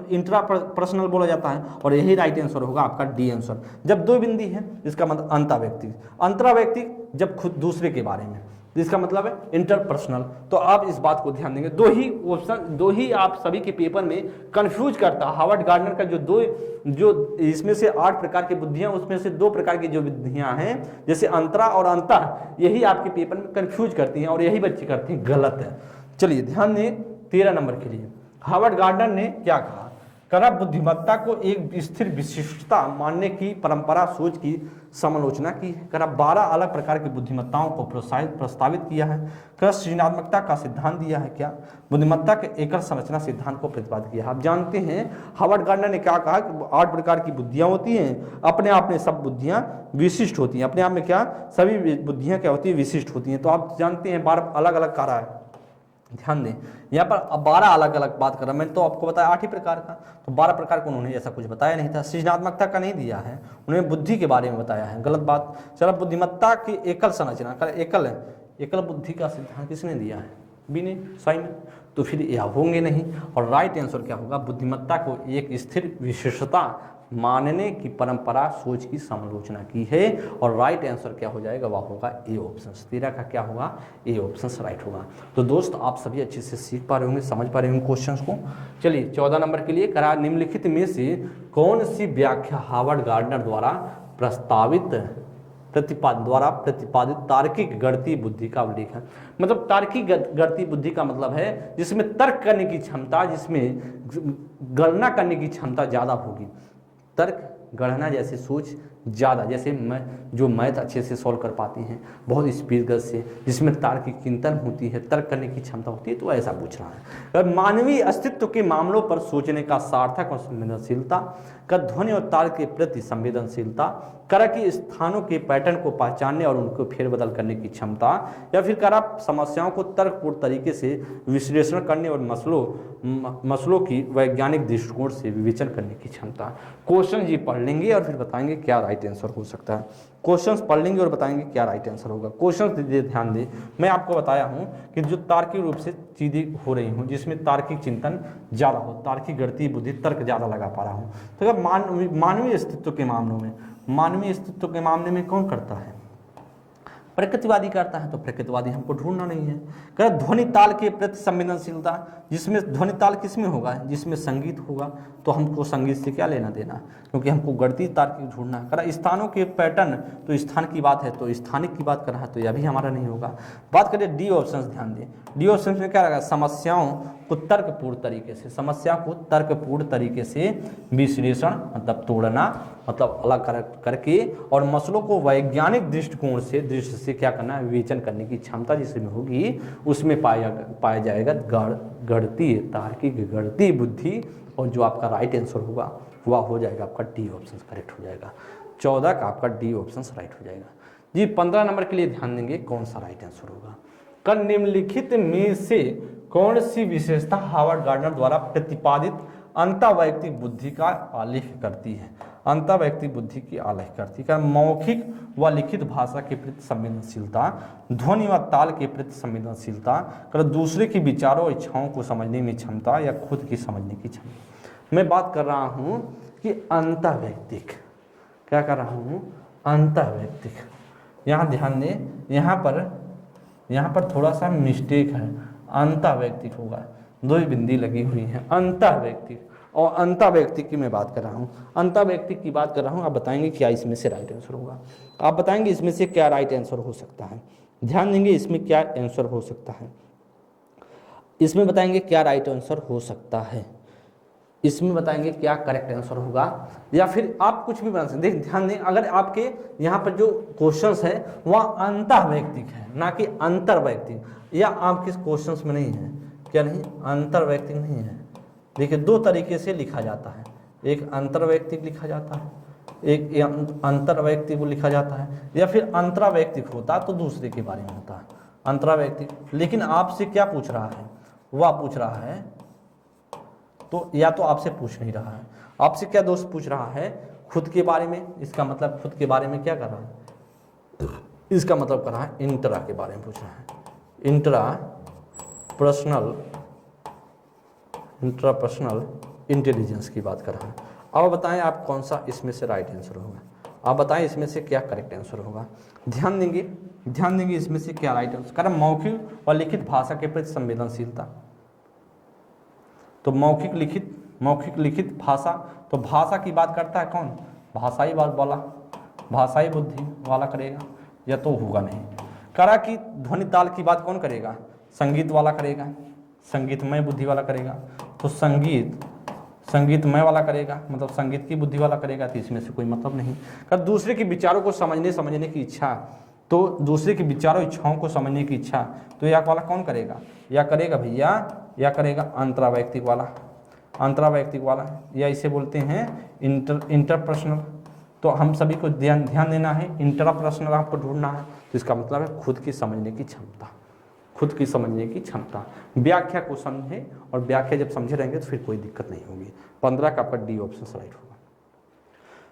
इंट्रापर्सनल बोला जाता है, और यही राइट आंसर होगा आपका डी आंसर। जब 2 बिंदु है इसका मतलब अंतर्वैयक्तिक जब खुद दूसरे के बारे में, इसका मतलब है इंटरपर्सनल। तो आप इस बात को ध्यान देंगे, 2 ही आप सभी के पेपर में कंफ्यूज करता है। हावर्ड गार्डनर का जो इसमें से 8 प्रकार की बुद्धियां, उसमें से 2 प्रकार की जो बुद्धियां हैं जैसे अंतरा और अंतः, यही आपके पेपर में कंफ्यूज करती हैं और यही बच्चे करते हैं, गलत है। चलिए ध्यान दें 13 नंबर के लिए हावर्ड गार्डनर ने क्या कहा, करा बुद्धिमत्ता को एक स्थिर विशिष्टता मानने की परंपरा सोच की समालोचना की है। करा 12 अलग प्रकार की बुद्धिमत्ताओं को प्रस्तावित किया है। करा सृजनात्मकता का सिद्धांत दिया है, क्या बुद्धिमत्ता के एकल संरचना सिद्धांत को प्रतिपादित किया है। आप जानते हैं हावर्ड गार्डनर ने क्या कहा कि 8 प्रकार की बुद्धियां होती हैं, अपने आप में सब बुद्धियां विशिष्ट होती हैं, अपने आप में क्या सभी बुद्धियां क्या होती है, विशिष्ट होती हैं। तो आप जानते हैं 12 अलग अलग कार्य है। ध्यान दें यहाँ पर 12 अलग अलग बात कर रहा, मैंने तो आपको बताया 8 ही प्रकार का, तो 12 प्रकार को उन्होंने ऐसा कुछ बताया नहीं था। सृजनात्मकता का नहीं दिया है, उन्होंने बुद्धि के बारे में बताया है, गलत बात। चलो बुद्धिमत्ता की एकल संरचना, एकल बुद्धि का सिद्धांत किसने दिया है, बी ने, सही में, तो फिर यह होंगे नहीं। और राइट आंसर क्या होगा, बुद्धिमत्ता को एक स्थिर विशेषता मानने की परंपरा सोच की समालोचना की है, और राइट आंसर क्या हो जाएगा, वह होगा ए ऑप्शन। 13 का क्या होगा, ए ऑप्शन राइट होगा। तो दोस्त आप सभी अच्छे से सीख पा रहे होंगे, समझ पा रहे होंगे क्वेश्चंस को। चलिए 14 नंबर के लिए करा निम्नलिखित में से कौन सी व्याख्या हावर्ड गार्डनर द्वारा प्रतिपादित तार्किक गणितीय बुद्धि का उल्लेख है। मतलब तार्किक गणितीय बुद्धि का मतलब है जिसमें तर्क करने की क्षमता, जिसमें गणना करने की क्षमता ज्यादा होगी, तर्क गणना जैसी सोच ज़्यादा, जैसे जो मैथ अच्छे से सॉल्व कर पाती हैं, बहुत स्पीड से, जिसमें तार्किक चिंतन होती है, तर्क करने की क्षमता होती है, तो ऐसा पूछ रहा है। और मानवीय अस्तित्व के मामलों पर सोचने का सार्थक और संवेदनशीलता, का ध्वनि और ताल के प्रति संवेदनशीलता, करा की स्थानों के पैटर्न को पहचानने और उनको फेरबदल करने की क्षमता, या फिर करा समस्याओं को तर्कपूर्ण तरीके से विश्लेषण करने और मसलों की वैज्ञानिक दृष्टिकोण से विवेचन करने की क्षमता। क्वेश्चन जी पढ़ लेंगे और फिर बताएंगे क्या राइट आंसर हो सकता है। क्वेश्चंस पढ़ लेंगे और बताएंगे क्या राइट आंसर होगा। क्वेश्चंस दीजिए, ध्यान दें, मैं आपको बताया हूं कि जो तार्किक रूप से चीजें हो रही हूं, जिसमें तार्किक चिंतन ज़्यादा हो, तार्किक गणितीय बुद्धि, तर्क ज़्यादा लगा पा रहा हूं, तो अगर मानवीय अस्तित्व के मामलों में, मानवीय अस्तित्व के मामले में कौन करता है? प्रकृतिवादी करता है, तो प्रकृतिवादी हमको ढूंढना नहीं है। कह ध्वनि ताल के प्रति संवेदनशीलता, जिसमें ध्वनि ताल किसमें होगा? जिसमें संगीत होगा, तो हमको संगीत से क्या लेना देना, क्योंकि हमको गणितीय तार्किक ढूंढना है। कह स्थानों के पैटर्न, तो स्थान की बात है, तो स्थानिक की बात कर रहा है, तो यह भी हमारा नहीं होगा। बात करें डी ऑप्शन, ध्यान दें, डी ऑप्शन में क्या रहेगा? समस्याओं को तर्कपूर्ण तरीके से, समस्या को तर्कपूर्ण तरीके से विश्लेषण, मतलब तोड़ना, मतलब अलग करके, और मसलों को वैज्ञानिक दृष्टिकोण से, दृष्टि से क्या करना है? विवेचन करने की क्षमता जिसमें होगी, उसमें पाया जाएगा गणितीय, तार्किक गणितीय बुद्धि। और जो आपका राइट आंसर होगा वह हो जाएगा आपका डी ऑप्शन करेक्ट हो जाएगा। 14 का आपका डी ऑप्शन राइट हो जाएगा जी। 15 नंबर के लिए ध्यान देंगे कौन सा राइट आंसर होगा। कर निम्नलिखित में से कौन सी विशेषता हार्वर्ड गार्डनर द्वारा प्रतिपादित अंतःवैयक्तिक बुद्धि का आलेख करती है? अंतःवैयक्तिक बुद्धि की आलेख करती है। मौखिक व लिखित भाषा के प्रति संवेदनशीलता, ध्वनि व ताल के प्रति संवेदनशीलता, कर दूसरे के विचारों और इच्छाओं को समझने में क्षमता, या खुद की समझने की क्षमता। मैं बात कर रहा हूँ कि अंतःवैयक्तिक, क्या कर रहा हूँ? अंतःवैयक्तिक। यहाँ ध्यान दें, यहाँ पर थोड़ा सा मिस्टेक है, अंतःवैयक्तिक होगा, दो ही बिंदी लगी हुई हैं, अंतःवैयक्तिक और अंतःवैयक्तिक की मैं बात कर रहा हूँ, अंतःवैयक्तिक की बात कर रहा हूँ। आप बताएंगे क्या इसमें से राइट आंसर होगा, आप बताएंगे इसमें से क्या राइट आंसर हो सकता है। ध्यान देंगे इसमें क्या आंसर हो सकता है, इसमें बताएंगे क्या राइट आंसर हो सकता है, इसमें बताएंगे क्या करेक्ट आंसर होगा, या फिर आप कुछ भी बना सकते। देख ध्यान दें, अगर आपके यहाँ पर जो क्वेश्चंस है वह अंतःवैयक्तिक है, ना कि अंतर्वैयक्तिक, या आपके क्वेश्चंस में नहीं है, क्या नहीं? अंतर्वैयक्तिक नहीं है। देखिए दो तरीके से लिखा जाता है, एक अंतर्वैयक्तिक लिखा जाता है, एक अंतर्वैयक्तिक लिखा जाता है, या फिर अंतरावैयक्तिक होता तो दूसरे के बारे में होता है अंतरावैयक्तिक। लेकिन आपसे क्या पूछ रहा है? वह पूछ रहा है, तो या तो आपसे पूछ नहीं रहा है, आपसे क्या दोस्त पूछ रहा है? खुद के बारे में। इसका मतलब खुद के बारे में क्या कर रहा है? इसका मतलब कर रहा है इंट्रा के बारे में पूछ रहा है, इंट्रापर्सनल इंटेलिजेंस की बात कर रहा है। अब बताएं आप कौन सा इसमें से राइट आंसर होगा, आप बताएं इसमें से क्या करेक्ट आंसर होगा। ध्यान देंगे इसमें से क्या राइट आंसर। कारण मौखिक और लिखित भाषा के प्रति संवेदनशीलता, तो मौखिक लिखित भाषा, तो भाषा की बात करता है कौन? भाषाई बात वाला, भाषाई बुद्धि वाला करेगा, या तो होगा नहीं। करा की ध्वनि ताल की बात कौन करेगा? संगीत वाला करेगा, संगीतमय बुद्धि वाला करेगा, तो संगीतमय वाला करेगा, मतलब संगीत की बुद्धि वाला करेगा, तो इसमें से कोई मतलब नहीं। कर दूसरे के विचारों को समझने की इच्छा, तो दूसरे के विचारों इच्छाओं को समझने की इच्छा, तो यह वाला कौन करेगा? या करेगा भैया, या करेगा अंतरावैयक्तिक वाला, या इसे बोलते हैं इंटरपर्सनल। तो हम सभी को ध्यान देना है, इंटरपर्सनल आपको ढूंढना है, तो इसका मतलब है खुद की समझने की क्षमता, खुद की समझने की क्षमता। व्याख्या को समझे, और व्याख्या जब समझे रहेंगे तो फिर कोई दिक्कत नहीं होगी। 15 का आपका डी ऑप्शन राइट होगा।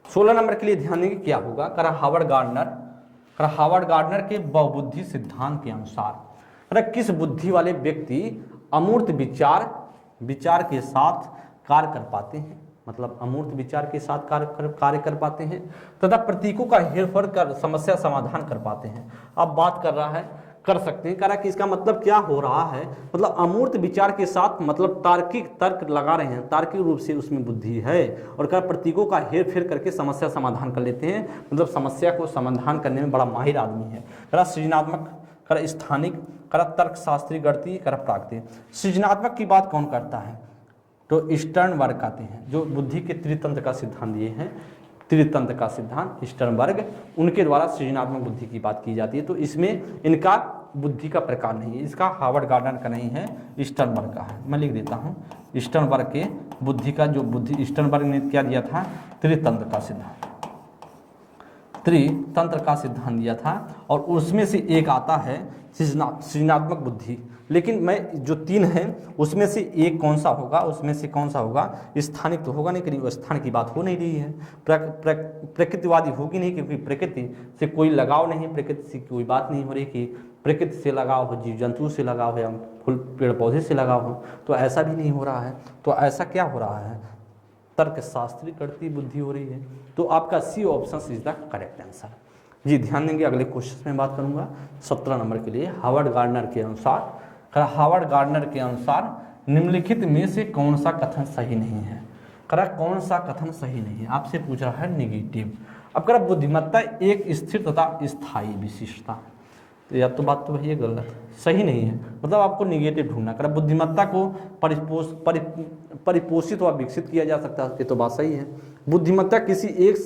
16 नंबर के लिए ध्यान देंगे क्या होगा। करा हार्वर्ड गार्डनर के बहुबुद्धि सिद्धांत के अनुसार किस बुद्धि वाले व्यक्ति अमूर्त विचार के साथ कार्य कर पाते हैं, मतलब अमूर्त विचार के साथ कार्य कर पाते हैं, तथा प्रतीकों का हेरफेर कर समस्या समाधान कर पाते हैं। अब बात कर रहा है कर सकते हैं, करा कि इसका मतलब क्या हो रहा है, मतलब अमूर्त विचार के साथ, मतलब तार्किक तर्क लगा रहे हैं, तार्किक रूप से उसमें बुद्धि है, और कर प्रतीकों का हेर फेर करके समस्या समाधान कर लेते हैं, मतलब समस्या को समाधान करने में बड़ा माहिर आदमी है। करा सृजनात्मक, करा स्थानिक, करा तर्कशास्त्री, गणितीय, करा प्राकृतिक। सृजनात्मक की बात कौन करता है? तो ईस्टर्न वर्क आते हैं, जो बुद्धि के त्रितंत्र का सिद्धांत दिए हैं, त्रितंत्र का सिद्धांत स्टर्नबर्ग, उनके द्वारा सृजनात्मक बुद्धि की बात की जाती है। तो इसमें इनका बुद्धि का प्रकार नहीं है, इसका हार्वर्ड गार्डनर का नहीं है, स्टर्नबर्ग का है। मैं लिख देता हूँ, स्टर्नबर्ग के बुद्धि का जो बुद्धि स्टर्नबर्ग ने क्या दिया था, त्रितंत्र का सिद्धांत, त्रितंत्र का सिद्धांत दिया था, और उसमें से एक आता है सृजनात्मक बुद्धि। लेकिन मैं जो 3 हैं उसमें से एक कौन सा होगा, उसमें से कौन सा होगा, स्थानिक तो होगा नहीं, कहीं स्थान की बात हो नहीं रही है, प्रकृतिवादी होगी नहीं, क्योंकि प्रकृति से कोई लगाव नहीं, प्रकृति से कोई बात नहीं हो रही कि प्रकृति से लगाव हो, जीव जंतु से लगाव हो या फूल पेड़ पौधे से लगाव हो, तो ऐसा भी नहीं हो रहा है। तो ऐसा क्या हो रहा है, तर्कशास्त्री करती बुद्धि हो रही है। तो आपका C option is the correct answer. जी ध्यान देंगे, अगले क्वेश्चन में बात करूंगा 17 नंबर के लिए। हार्वर्ड गार्डनर के अनुसार निम्नलिखित में से कौन सा कथन सही नहीं है। कौन सा कथन सही नहीं है, आपसे पूछ रहा है निगेटिव। अब बुद्धिमत्ता एक स्थिर तथा स्थायी विशिष्टता, तो या तो बात तो वही है, गलत सही नहीं है, मतलब आपको निगेटिव ढूंढना। बुद्धिमत्ता को परिपोषित व विकसित किया जा सकता है, ये तो बात सही है। बुद्धिमत्ता किसी एक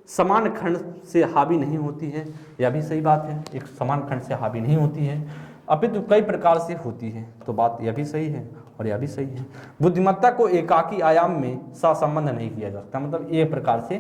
समान खंड से हावी नहीं होती है, यह भी सही बात है, एक समान खंड से हावी नहीं होती है, अपितु कई प्रकार से होती है, तो बात यह भी सही है और यह भी सही है। बुद्धिमत्ता को एकाकी आयाम में सहसंबंध नहीं किया जा सकता, मतलब एक प्रकार से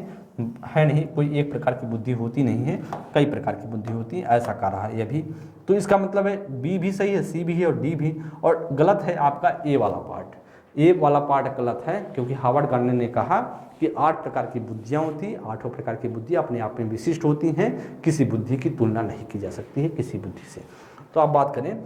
है नहीं, कोई एक प्रकार की बुद्धि होती नहीं है, कई प्रकार की बुद्धि होती है, ऐसा कह रहा है यह भी। तो इसका मतलब है बी भी सही है, सी भी है और डी भी, और गलत है आपका ए वाला पार्ट। ए वाला पार्ट गलत है, क्योंकि हार्वर्ड गार्डनर ने कहा कि 8 प्रकार की बुद्धियाँ होती, 8 प्रकार की बुद्धियाँ अपने आप में विशिष्ट होती हैं, किसी बुद्धि की तुलना नहीं की जा सकती है किसी बुद्धि से। तो आप बात करें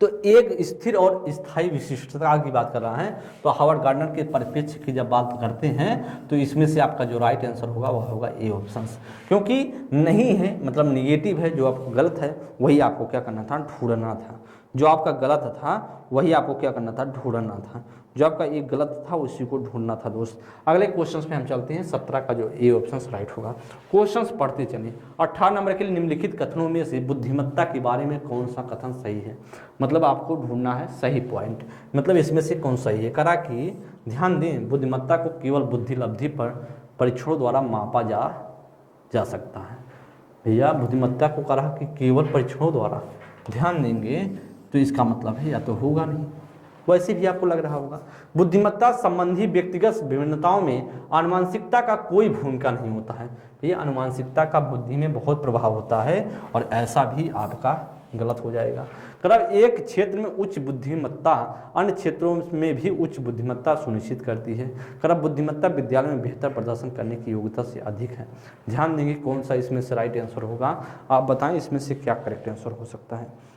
तो एक स्थिर और स्थायी विशिष्टता की बात कर रहा है, तो हार्वर्ड गार्डनर के परिप्रेक्ष्य की जब बात करते हैं तो इसमें से आपका जो राइट आंसर होगा वह होगा ए ऑप्शन, क्योंकि नहीं है मतलब निगेटिव है, जो आपको गलत है वही आपको क्या करना था, ढूंढना था। जो आपका गलत था वही आपको क्या करना था, ढूंढना था। जो आपका एक गलत था उसी को ढूंढना था दोस्त। अगले क्वेश्चंस में हम चलते हैं, 17 का जो ए ऑप्शन राइट होगा। क्वेश्चंस पढ़ते चलिए। 18 नंबर के लिए निम्नलिखित कथनों में से बुद्धिमत्ता के बारे में कौन सा कथन सही है, मतलब आपको ढूंढना है सही पॉइंट, मतलब इसमें से कौन सही है। करा कि ध्यान दें, बुद्धिमत्ता को केवल बुद्धि लब्धि पर परीक्षणों द्वारा मापा जा सकता है। भैया बुद्धिमत्ता को करा कि केवल परीक्षणों द्वारा, ध्यान देंगे तो इसका मतलब है या तो होगा नहीं, वैसे भी आपको लग रहा होगा। बुद्धिमत्ता संबंधी व्यक्तिगत विभिन्नताओं में आनुवांशिकता का कोई भूमिका नहीं होता है। ये आनुवांशिकता का बुद्धि में बहुत प्रभाव होता है, और ऐसा भी आपका गलत हो जाएगा। एक क्षेत्र में उच्च बुद्धिमत्ता अन्य क्षेत्रों में भी उच्च बुद्धिमत्ता सुनिश्चित करती है। बुद्धिमत्ता विद्यालय में बेहतर प्रदर्शन करने की योग्यता से अधिक है। ध्यान देंगे कौन सा इसमें से राइट आंसर होगा, आप बताएं इसमें से क्या करेक्ट आंसर हो सकता है।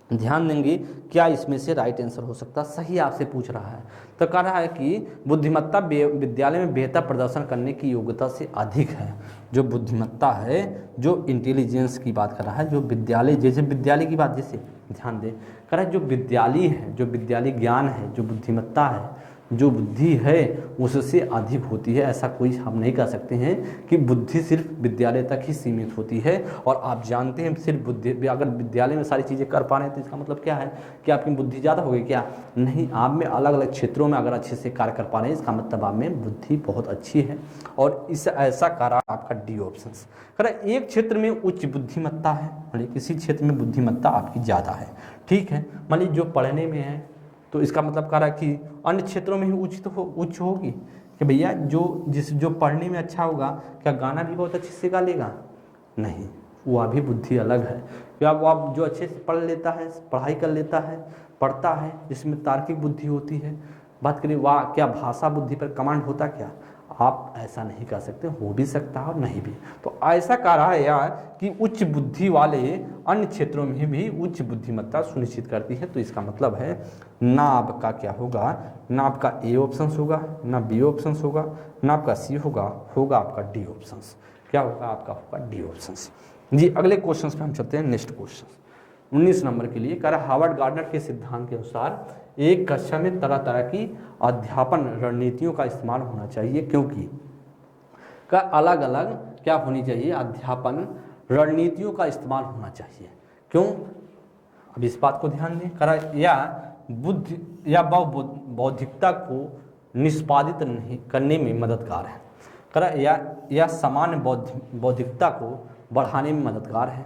ध्यान देंगे क्या इसमें से राइट आंसर हो सकता है, सही आपसे पूछ रहा है। तो कह रहा है कि बुद्धिमत्ता विद्यालय में बेहतर प्रदर्शन करने की योग्यता से अधिक है। जो बुद्धिमत्ता है, जो इंटेलिजेंस की बात कर रहा है, जो विद्यालय, जैसे विद्यालय की बात, जैसे ध्यान दें, कह रहा है जो विद्यालय है, जो विद्यालय ज्ञान है, जो बुद्धिमत्ता है, जो बुद्धि है उससे अधिक होती है। ऐसा कोई हम नहीं कह सकते हैं कि बुद्धि सिर्फ विद्यालय तक ही सीमित होती है। और आप जानते हैं सिर्फ बुद्धि, अगर विद्यालय में सारी चीज़ें कर पा रहे हैं तो इसका मतलब क्या है कि आपकी बुद्धि ज़्यादा होगी क्या? नहीं, आप में अलग अलग क्षेत्रों में अगर अच्छे से कार्य कर पा रहे हैं इसका मतलब आप में बुद्धि बहुत अच्छी है। और इस ऐसा कारण आपका डी ऑप्शन। करें एक क्षेत्र में उच्च बुद्धिमत्ता है, मान लीजिए किसी क्षेत्र में बुद्धिमत्ता आपकी ज़्यादा है, ठीक है, मान लीजिए जो पढ़ने में है, तो इसका मतलब कह रहा है कि अन्य क्षेत्रों में ही उच्च होगी कि भैया जो पढ़ने में अच्छा होगा, क्या गाना भी बहुत अच्छे से गा लेगा? नहीं, वह भी बुद्धि अलग है। क्या वो जो अच्छे से पढ़ लेता है, पढ़ाई कर लेता है, पढ़ता है, जिसमें तार्किक बुद्धि होती है, बात करें वाह क्या भाषा बुद्धि पर कमांड होता क्या? आप ऐसा नहीं कर सकते, हो भी सकता है और नहीं भी। तो ऐसा कह रहा है यार कि उच्च बुद्धि वाले अन्य क्षेत्रों में भी उच्च बुद्धिमत्ता सुनिश्चित करती है। तो इसका मतलब है ना आपका क्या होगा, ना आपका ए ऑप्शन होगा, ना बी ऑप्शन होगा, ना आपका सी होगा आपका डी ऑप्शन। क्या होगा? आपका होगा डी ऑप्शन। जी अगले क्वेश्चन पे हम चलते हैं। नेक्स्ट क्वेश्चन 19 नंबर के लिए कह रहा हार्वर्ड गार्डनर के सिद्धांत के अनुसार एक कक्षा में तरह तरह की अध्यापन रणनीतियों का इस्तेमाल होना चाहिए, क्योंकि का अलग अलग क्या होनी चाहिए, अध्यापन रणनीतियों का इस्तेमाल होना चाहिए। क्यों? अब इस बात को ध्यान दें। करा या बुद्धि या बौद्धिकता को निष्पादित नहीं करने में मददगार है। करा या सामान्य बौद्धिकता को बढ़ाने में मददगार है,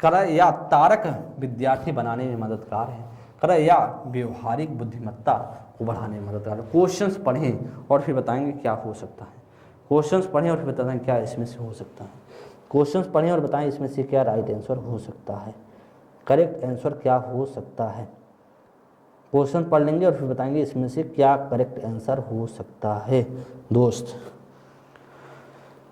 करा या तारक विद्यार्थी बनाने में मददगार है, करा या व्यवहारिक बुद्धिमत्ता को बढ़ाने में मददगार है। क्वेश्चंस पढ़ें और फिर बताएंगे क्या हो सकता है। क्वेश्चंस पढ़ें और फिर बताएं क्या इसमें से हो सकता है। क्वेश्चंस पढ़ें और बताएं इसमें से क्या राइट आंसर हो सकता है, करेक्ट आंसर क्या हो सकता है। क्वेश्चन पढ़ लेंगे और फिर बताएंगे इसमें से क्या करेक्ट आंसर हो सकता है दोस्त।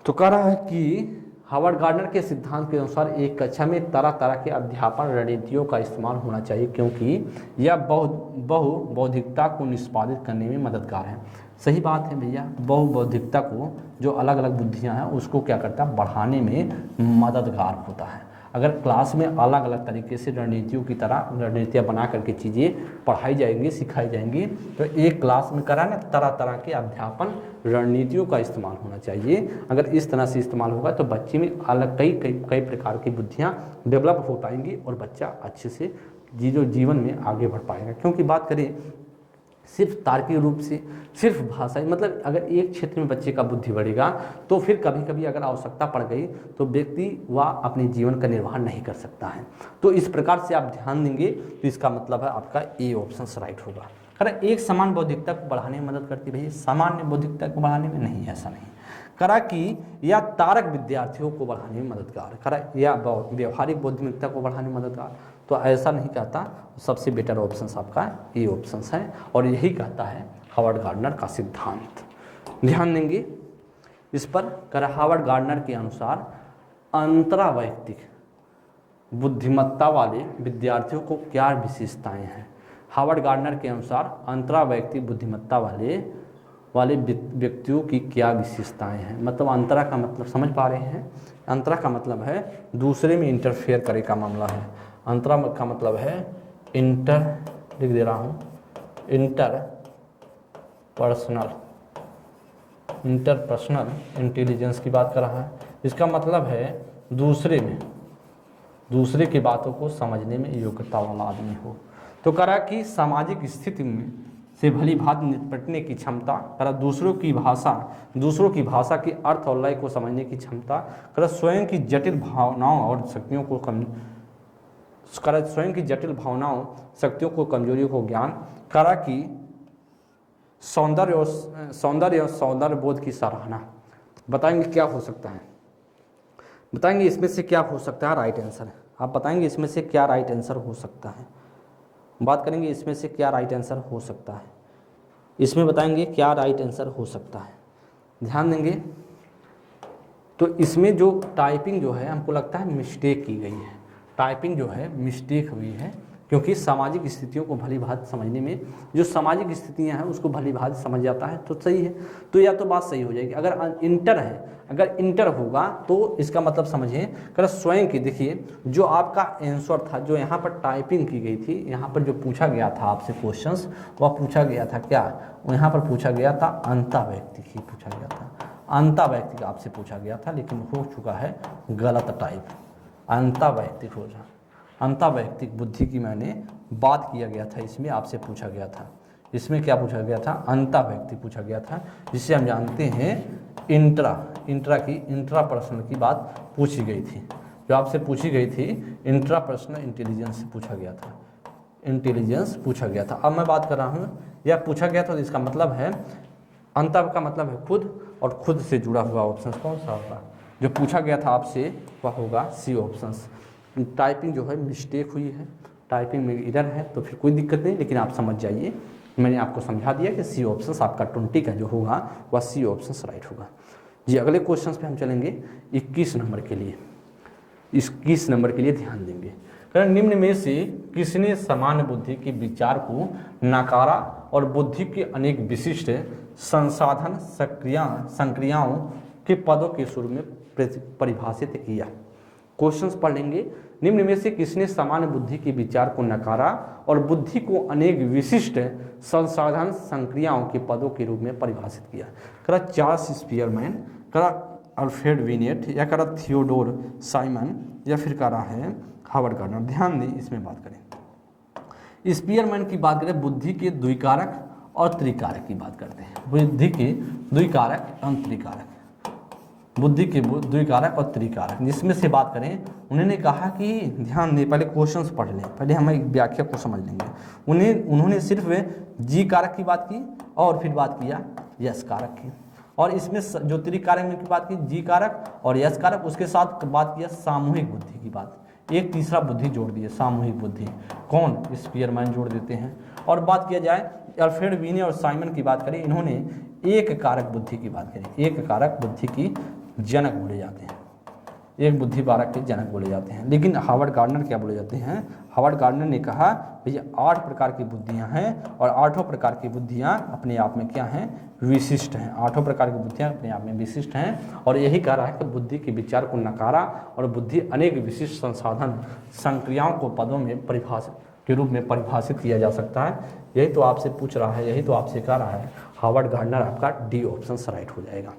तो कह रहा है कि हावर्ड गार्डनर के सिद्धांत के अनुसार एक कक्षा में तरह तरह के अध्यापन रणनीतियों का इस्तेमाल होना चाहिए, क्योंकि यह बहुबौद्धिकता को निष्पादित करने में मददगार है। सही बात है भैया, बहुबौद्धिकता को, जो अलग अलग बुद्धियां हैं उसको क्या करता है, बढ़ाने में मददगार होता है। अगर क्लास में अलग अलग तरीके से रणनीतियों की तरह रणनीतियाँ बना करके चीज़ें पढ़ाई जाएंगी, सिखाई जाएंगी, तो एक क्लास में करा ना तरह तरह के अध्यापन रणनीतियों का इस्तेमाल होना चाहिए। अगर इस तरह से इस्तेमाल होगा तो बच्चे में अलग कई प्रकार की बुद्धियाँ डेवलप हो पाएंगी और बच्चा अच्छे से जीवन में आगे बढ़ पाएगा। क्योंकि बात करें सिर्फ तार्किक रूप से, सिर्फ भाषा, मतलब अगर एक क्षेत्र में बच्चे का बुद्धि बढ़ेगा तो फिर कभी कभी अगर आवश्यकता पड़ गई तो व्यक्ति वह अपने जीवन का निर्वाह नहीं कर सकता है। तो इस प्रकार से आप ध्यान देंगे तो इसका मतलब है आपका ए ऑप्शन राइट होगा। करा एक समान बौद्धिकता को बढ़ाने में मदद करती है, भैया सामान्य बौद्धिकता को बढ़ाने में नहीं, ऐसा नहीं। करा कि या तारक विद्यार्थियों को बढ़ाने में मददगार, करा या व्यवहारिक बुद्धिमत्ता को बढ़ाने में मददगार, तो ऐसा नहीं कहता। सबसे बेटर ऑप्शन आपका ए ऑप्शन है और यही कहता है हावर्ड गार्डनर का सिद्धांत। ध्यान देंगे इस पर। करा हावर्ड गार्डनर के अनुसार अंतरावैयक्तिक बुद्धिमत्ता वाले विद्यार्थियों को क्या विशेषताएं हैं। हावर्ड गार्डनर के अनुसार अंतरावैयक्तिक बुद्धिमत्ता वाले व्यक्तियों की क्या विशेषताएं हैं। मतलब अंतरा का मतलब समझ पा रहे हैं, अंतरा का मतलब है दूसरे में इंटरफेयर करे का मामला है। अंतरा का मतलब है इंटर, लिख दे रहा हूँ, इंटरपर्सनल इंटेलिजेंस की बात कर रहा है। इसका मतलब है दूसरे की बातों को समझने में योग्यता वाला आदमी हो। तो करा कि सामाजिक स्थिति में से भली भांति निपटने की क्षमता, करा दूसरों की भाषा की अर्थ और लय को समझने की क्षमता, करा स्वयं की जटिल भावनाओं और शक्तियों को कमजोरियों को ज्ञान, करा कि सौंदर्य और सौंदर्य बोध की सराहना। बताएंगे क्या हो सकता है, बताएंगे इसमें से क्या हो सकता है राइट आंसर। आप बताएंगे इसमें से क्या राइट आंसर हो सकता है। बात करेंगे इसमें से क्या राइट आंसर हो सकता है, इसमें बताएंगे क्या राइट आंसर हो सकता है। ध्यान देंगे तो इसमें जो टाइपिंग जो है हमको लगता है मिस्टेक की गई है, टाइपिंग जो है मिस्टेक हुई है, क्योंकि सामाजिक स्थितियों को भली भांति समझने में, जो सामाजिक स्थितियां हैं उसको भली भांति समझ जाता है तो सही है, तो या तो बात सही हो जाएगी। अगर इंटर है, अगर इंटर होगा तो इसका मतलब समझिए कर स्वयं की, देखिए जो आपका आंसर था, जो यहाँ पर टाइपिंग की गई थी, यहाँ पर जो पूछा गया था आपसे क्वेश्चंस, वह पूछा गया था क्या, यहाँ पर पूछा गया था अंता व्यक्ति की, पूछा गया था अंता व्यक्ति का आपसे पूछा गया था, लेकिन हो चुका है गलत टाइप, अंता वैयक्तिक हो जाए। अंता वैयक्तिक बुद्धि की मैंने बात किया गया था, इसमें आपसे पूछा गया था, इसमें क्या पूछा गया था, अंता वैयक्तिक पूछा गया था, जिससे हम जानते हैं इंट्रापर्सनल की बात पूछी गई थी, जो आपसे पूछी गई थी इंट्रापर्सनल इंटेलिजेंस से पूछा गया था, इंटेलिजेंस पूछा गया था। अब मैं बात कर रहा हूँ या पूछा गया था, तो इसका मतलब है अंता का मतलब है खुद, और खुद से जुड़ा हुआ ऑप्शन कौन सा होगा, जो पूछा गया था आपसे वह होगा सी ऑप्शन। टाइपिंग जो है मिस्टेक हुई है, टाइपिंग में इधर है, तो फिर कोई दिक्कत नहीं, लेकिन आप समझ जाइए, मैंने आपको समझा दिया कि सी ऑप्शन आपका 20 का जो होगा वह सी ऑप्शन राइट होगा। जी अगले क्वेश्चन पे हम चलेंगे 21 नंबर के लिए, 21 नंबर के लिए ध्यान देंगे। कारण निम्न में से किसने समान बुद्धि के विचार को नकारा और बुद्धि के अनेक विशिष्ट संसाधन संक्रियाओं के पदों के स्वरूप में परिभाषित किया। क्वेश्चंस पढ़ लेंगे। निम्न में से किसने समान बुद्धि के विचार को नकारा और बुद्धि को अनेक विशिष्ट संसाधन संक्रियाओं के पदों के रूप में परिभाषित किया। करा चार्ल्स स्पीयरमैन, करा अल्फ्रेड विनेट, या करा थियोडोर साइमन, या फिर करा है हावर्ड गार्डनर। ध्यान दें इसमें बात करें, स्पीयरमैन की बात करें बुद्धि के द्विकारक और त्रिकारक की बात करते हैं, बुद्धि के द्विकारक और त्रिकारक। बुद्धि के द्विकारक और त्रिकारक। जिसमें से बात करें, उन्होंने कहा कि ध्यान दें, पहले क्वेश्चंस पढ़ लें, पहले हम एक व्याख्या को समझ लेंगे। उन्होंने सिर्फ जी कारक की बात की और फिर बात किया यश कारक की, और इसमें जो त्रिकारक में की बात की जी कारक और यश कारक, उसके साथ बात किया सामूहिक बुद्धि की बात, एक तीसरा बुद्धि जोड़ दिए सामूहिक बुद्धि, कौन, स्पीयरमैन जोड़ देते हैं। और बात किया जाए अल्फ्रेड वीने और साइमन की बात करें, इन्होंने एक कारक बुद्धि की बात करी, एक कारक बुद्धि की जनक बोले जाते हैं, एक बुद्धि कारक के जनक बोले जाते हैं। लेकिन हार्वर्ड गार्डनर क्या बोले जाते हैं, हार्वर्ड गार्डनर ने कहा भैया 8 प्रकार की बुद्धियां हैं और 8 प्रकार की बुद्धियां अपने आप में क्या हैं, विशिष्ट हैं। 8 प्रकार की बुद्धियां अपने आप में विशिष्ट हैं, और यही कह रहा है कि बुद्धि के विचार को नकारा और बुद्धि अनेक विशिष्ट संसाधन संक्रियाओं को पदों में परिभाषित के रूप में परिभाषित किया जा सकता है। यही तो आपसे पूछ रहा है, यही तो आपसे कह रहा है। हार्वर्ड गार्डनर आपका डी ऑप्शन राइट हो जाएगा।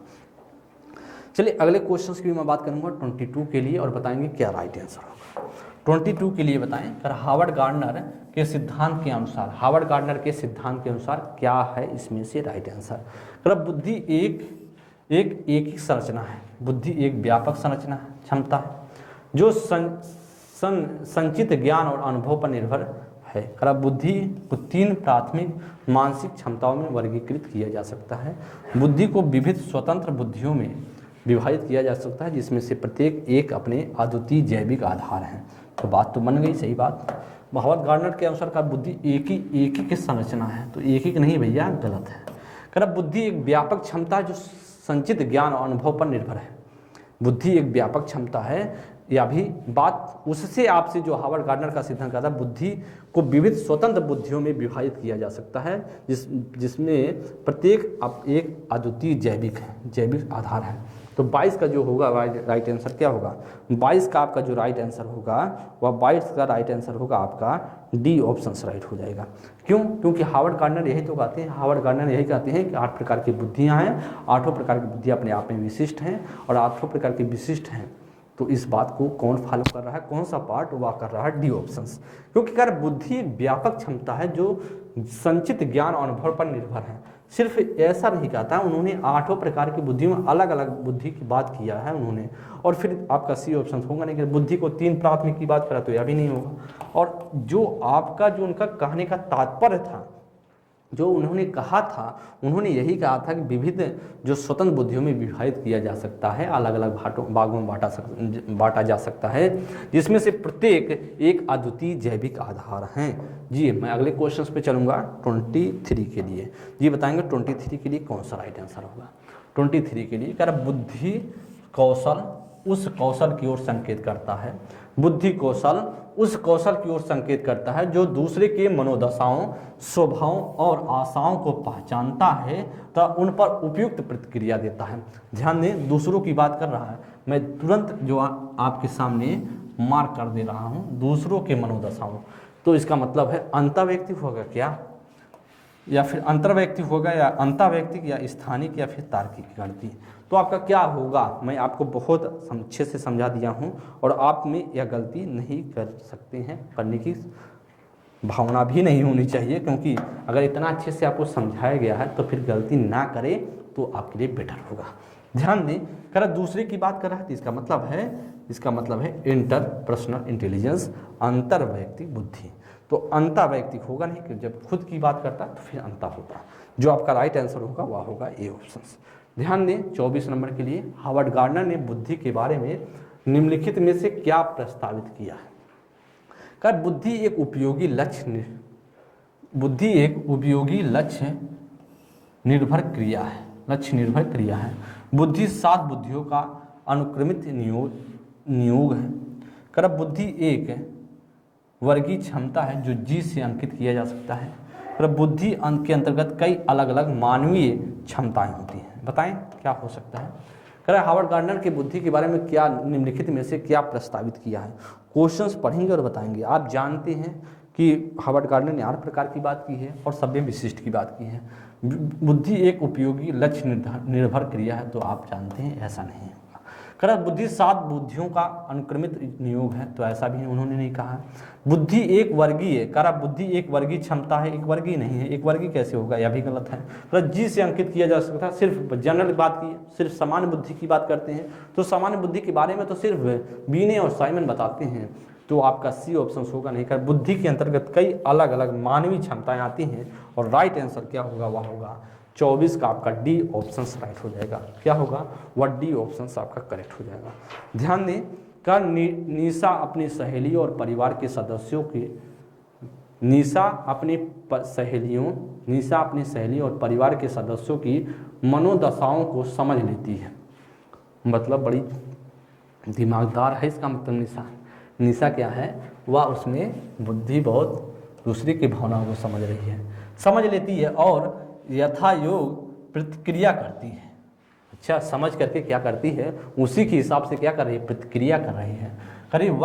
चलिए अगले क्वेश्चंस की भी मैं बात करूंगा 22 के लिए, और बताएंगे क्या राइट आंसर होगा। 22 के लिए बताएं, कर हार्वर्ड गार्डनर के सिद्धांत के अनुसार, हार्वर्ड गार्डनर के सिद्धांत के अनुसार क्या है इसमें से राइट आंसर। कर बुद्धि एक ही संरचना है, बुद्धि एक व्यापक संरचना क्षमता है जो संचित ज्ञान और अनुभव पर निर्भर है। कर बुद्धि को 3 प्राथमिक मानसिक क्षमताओं में वर्गीकृत किया जा सकता है। बुद्धि को विविध स्वतंत्र बुद्धियों में विभाजित किया जा सकता है, जिसमें से प्रत्येक एक अपने अद्वितीय जैविक आधार हैं। तो बात तो बन गई, सही बात। हार्वर्ड गार्डनर के अनुसार का बुद्धि एक ही की संरचना है, तो एक ही नहीं भैया, गलत है। कर बुद्धि एक व्यापक क्षमता है जो संचित ज्ञान और अनुभव पर निर्भर है। बुद्धि एक व्यापक क्षमता है, या भी बात उससे आपसे जो हार्वर्ड गार्डनर का सिद्धांत कहता है, बुद्धि को विविध स्वतंत्र बुद्धियों में विभाजित किया जा सकता है, जिसमें प्रत्येक एक अद्वितीय जैविक आधार है। तो 22 का जो होगा राइट आंसर क्या होगा, 22 का आपका जो राइट आंसर होगा वह 22 का राइट आंसर होगा आपका डी ऑप्शन राइट हो जाएगा। क्यों, क्योंकि हार्वर्ड गार्डनर यही तो कहते हैं, हार्वर्ड गार्डनर यही कहते हैं कि 8 प्रकार की बुद्धियां हैं, 8 प्रकार की बुद्धियां अपने आप में विशिष्ट हैं, और 8 प्रकार की विशिष्ट हैं। तो इस बात को कौन फॉलो कर रहा है, कौन सा पार्ट, वह कर रहा है डी ऑप्शन। क्योंकि कर बुद्धि व्यापक क्षमता है जो संचित ज्ञान और अनुभव पर निर्भर है। सिर्फ ऐसा नहीं कहता है, उन्होंने 8 प्रकार की बुद्धियों में अलग अलग बुद्धि की बात किया है उन्होंने। और फिर आपका सी ऑप्शन होगा नहीं कि बुद्धि को 3 प्राथमिक की बात करा, तो यह भी नहीं होगा। और जो आपका जो उनका कहने का तात्पर्य था, जो उन्होंने कहा था, उन्होंने यही कहा था कि विविध जो स्वतंत्र बुद्धियों में विभाजित किया जा सकता है, अलग अलग भागों में बांटा जा सकता है, जिसमें से प्रत्येक एक अद्वितीय जैविक आधार हैं। जी मैं अगले क्वेश्चंस पे चलूँगा 23 के लिए। जी बताएंगे 23 के लिए कौन सा राइट आंसर होगा। 23 के लिए कर बुद्धि कौशल उस कौशल की ओर संकेत करता है, बुद्धि कौशल उस कौशल की ओर संकेत करता है जो दूसरे के मनोदशाओं, स्वभावों और आशाओं को पहचानता है तथा उन पर उपयुक्त प्रतिक्रिया देता है। ध्यान दें, दूसरों की बात कर रहा है, मैं तुरंत जो आपके सामने मार्क कर दे रहा हूँ, दूसरों के मनोदशाओं, तो इसका मतलब है अंतर्वैयक्तिक होगा क्या, या फिर अंतर्वैयक्तिक होगा, या अंतर्वैयक्तिक, या स्थानिक, या फिर तार्किक गणती। तो आपका क्या होगा, मैं आपको बहुत अच्छे से समझा दिया हूँ, और आप में यह गलती नहीं कर सकते हैं, करने की भावना भी नहीं होनी चाहिए, क्योंकि अगर इतना अच्छे से आपको समझाया गया है तो फिर गलती ना करें तो आपके लिए बेटर होगा। ध्यान दें, कर दूसरे की बात कर रहा है तो इसका मतलब है इंटरपर्सनल इंटेलिजेंस, अंतर्वैयक्तिक बुद्धि। तो अंतर्वैयक्तिक होगा नहीं, कि जब खुद की बात करता है तो फिर अंतर होता है। जो आपका राइट आंसर होगा वह होगा ए ऑप्शन। ध्यान दें 24 नंबर के लिए, हार्वर्ड गार्डनर ने बुद्धि के बारे में निम्नलिखित में से क्या प्रस्तावित किया है। कर बुद्धि एक उपयोगी लक्ष्य निर्भर क्रिया है। बुद्धि 7 बुद्धियों का अनुक्रमित नियोग है। कर बुद्धि एक वर्गीय क्षमता है जो जी से अंकित किया जा सकता है। कर बुद्धि के अंतर्गत कई अलग अलग मानवीय क्षमताएं होती हैं। बताएं क्या हो सकता है। कर हार्वर्ड गार्डनर के बुद्धि के बारे में क्या निम्नलिखित में से क्या प्रस्तावित किया है। क्वेश्चंस पढ़ेंगे और बताएंगे। आप जानते हैं कि हार्वर्ड गार्डनर ने 8 प्रकार की बात की है और सभ्य विशिष्ट की बात की है। बुद्धि एक उपयोगी लक्ष्य निर्भर क्रिया है, तो आप जानते हैं ऐसा नहीं है। करा बुद्धि 7 बुद्धियों का अनुक्रमित नियोग है, तो ऐसा भी उन्होंने नहीं कहा। बुद्धि एक वर्गीय, करा बुद्धि एक वर्गीय क्षमता है, एक वर्गीय नहीं है। एक वर्गीय कैसे होगा, यह भी गलत है। तो जी से अंकित किया जा सकता है, सिर्फ जनरल बात की, सिर्फ सामान्य बुद्धि की बात करते हैं, तो सामान्य बुद्धि के बारे में तो सिर्फ बीने और साइमन बताते हैं, तो आपका सी ऑप्शन होगा नहीं। कर बुद्धि के अंतर्गत कई अलग अलग मानवीय क्षमताएं आती हैं, और राइट आंसर क्या होगा, वह होगा 24 का आपका डी ऑप्शन राइट हो जाएगा। क्या होगा, वह डी ऑप्शन आपका करेक्ट हो जाएगा। ध्यान दें, कर निशा अपनी सहेली और परिवार के सदस्यों के निशा अपनी सहेली और परिवार के सदस्यों की मनोदशाओं को समझ लेती है, मतलब बड़ी दिमागदार है, इसका मतलब निशा। निशा क्या है, वह उसमें बुद्धि बहुत दूसरे की भावनाओं को समझ रही है, समझ लेती है और यथा योग प्रतिक्रिया करती है। अच्छा, समझ करके क्या करती है, उसी के हिसाब से क्या कर रही है, प्रतिक्रिया कर रही है। करीब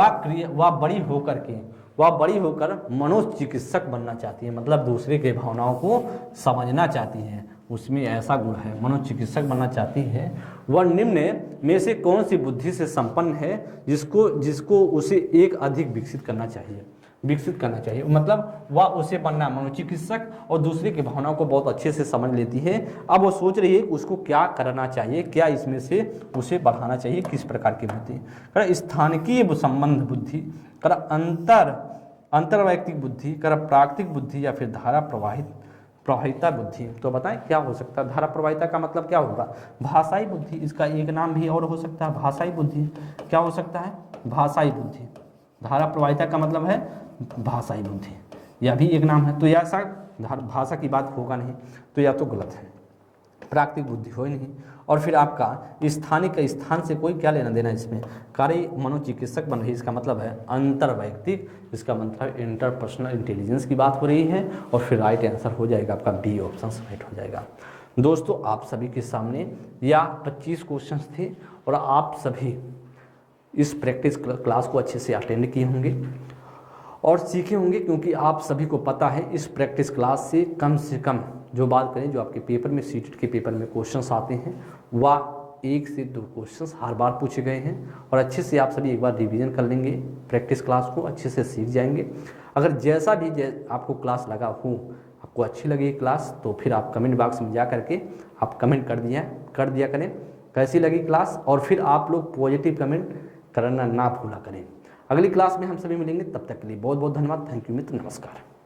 वह बड़ी होकर मनोचिकित्सक बनना चाहती है, मतलब दूसरे के भावनाओं को समझना चाहती है, उसमें ऐसा गुण है, मनोचिकित्सक बनना चाहती है। वह निम्न में से कौन सी बुद्धि से संपन्न है जिसको उसे एक अधिक विकसित करना चाहिए, मतलब वह उसे बनना मनोचिकित्सक और दूसरे की भावनाओं को बहुत अच्छे से समझ लेती है। अब वो सोच रही है कि उसको क्या करना चाहिए, क्या इसमें से उसे बढ़ाना चाहिए, किस प्रकार की बुद्धि। कर स्थानिकीय संबंध बुद्धि, कर अंतर्वैयक्तिक बुद्धि, कर प्राकृतिक बुद्धि, या फिर धारा प्रवाहिता बुद्धि। तो बताएं क्या हो सकता है। धारा प्रवाहिता का मतलब क्या होगा, भाषाई बुद्धि, इसका एक नाम भी और हो सकता है भाषाई बुद्धि। क्या हो सकता है, भाषाई बुद्धि। धारा प्रवाहिता का मतलब है भाषाई बुद्धि, यह भी एक नाम है। तो यह भाषा की बात होगा नहीं, तो यह तो गलत है, प्राकृतिक बुद्धि हो ही नहीं। और फिर आपका स्थानिक, स्थान से कोई क्या लेना देना इसमें, कार्य मनोचिकित्सक बन रही, इसका मतलब है अंतर्वैयक्तिक, इसका मतलब इंटरपर्सनल इंटेलिजेंस की बात हो रही है। और फिर राइट आंसर हो जाएगा आपका बी ऑप्शन राइट हो जाएगा। दोस्तों, आप सभी के सामने या 25 क्वेश्चन थे, और आप सभी इस प्रैक्टिस क्लास को अच्छे से अटेंड किए होंगे और सीखे होंगे, क्योंकि आप सभी को पता है इस प्रैक्टिस क्लास से कम जो बात करें, जो आपके पेपर में सीटेट के पेपर में क्वेश्चंस आते हैं, वह 1 से 2 क्वेश्चंस हर बार पूछे गए हैं। और अच्छे से आप सभी एक बार रिवीजन कर लेंगे, प्रैक्टिस क्लास को अच्छे से सीख जाएंगे। अगर जैसा भी आपको क्लास लगा हो, आपको अच्छी लगी क्लास, तो फिर आप कमेंट बॉक्स में जा करके आप कमेंट कर दिया करें कैसी लगी क्लास, और फिर आप लोग पॉजिटिव कमेंट करना ना भूला करें। अगली क्लास में हम सभी मिलेंगे, तब तक के लिए बहुत बहुत धन्यवाद। थैंक यू मित्र, नमस्कार।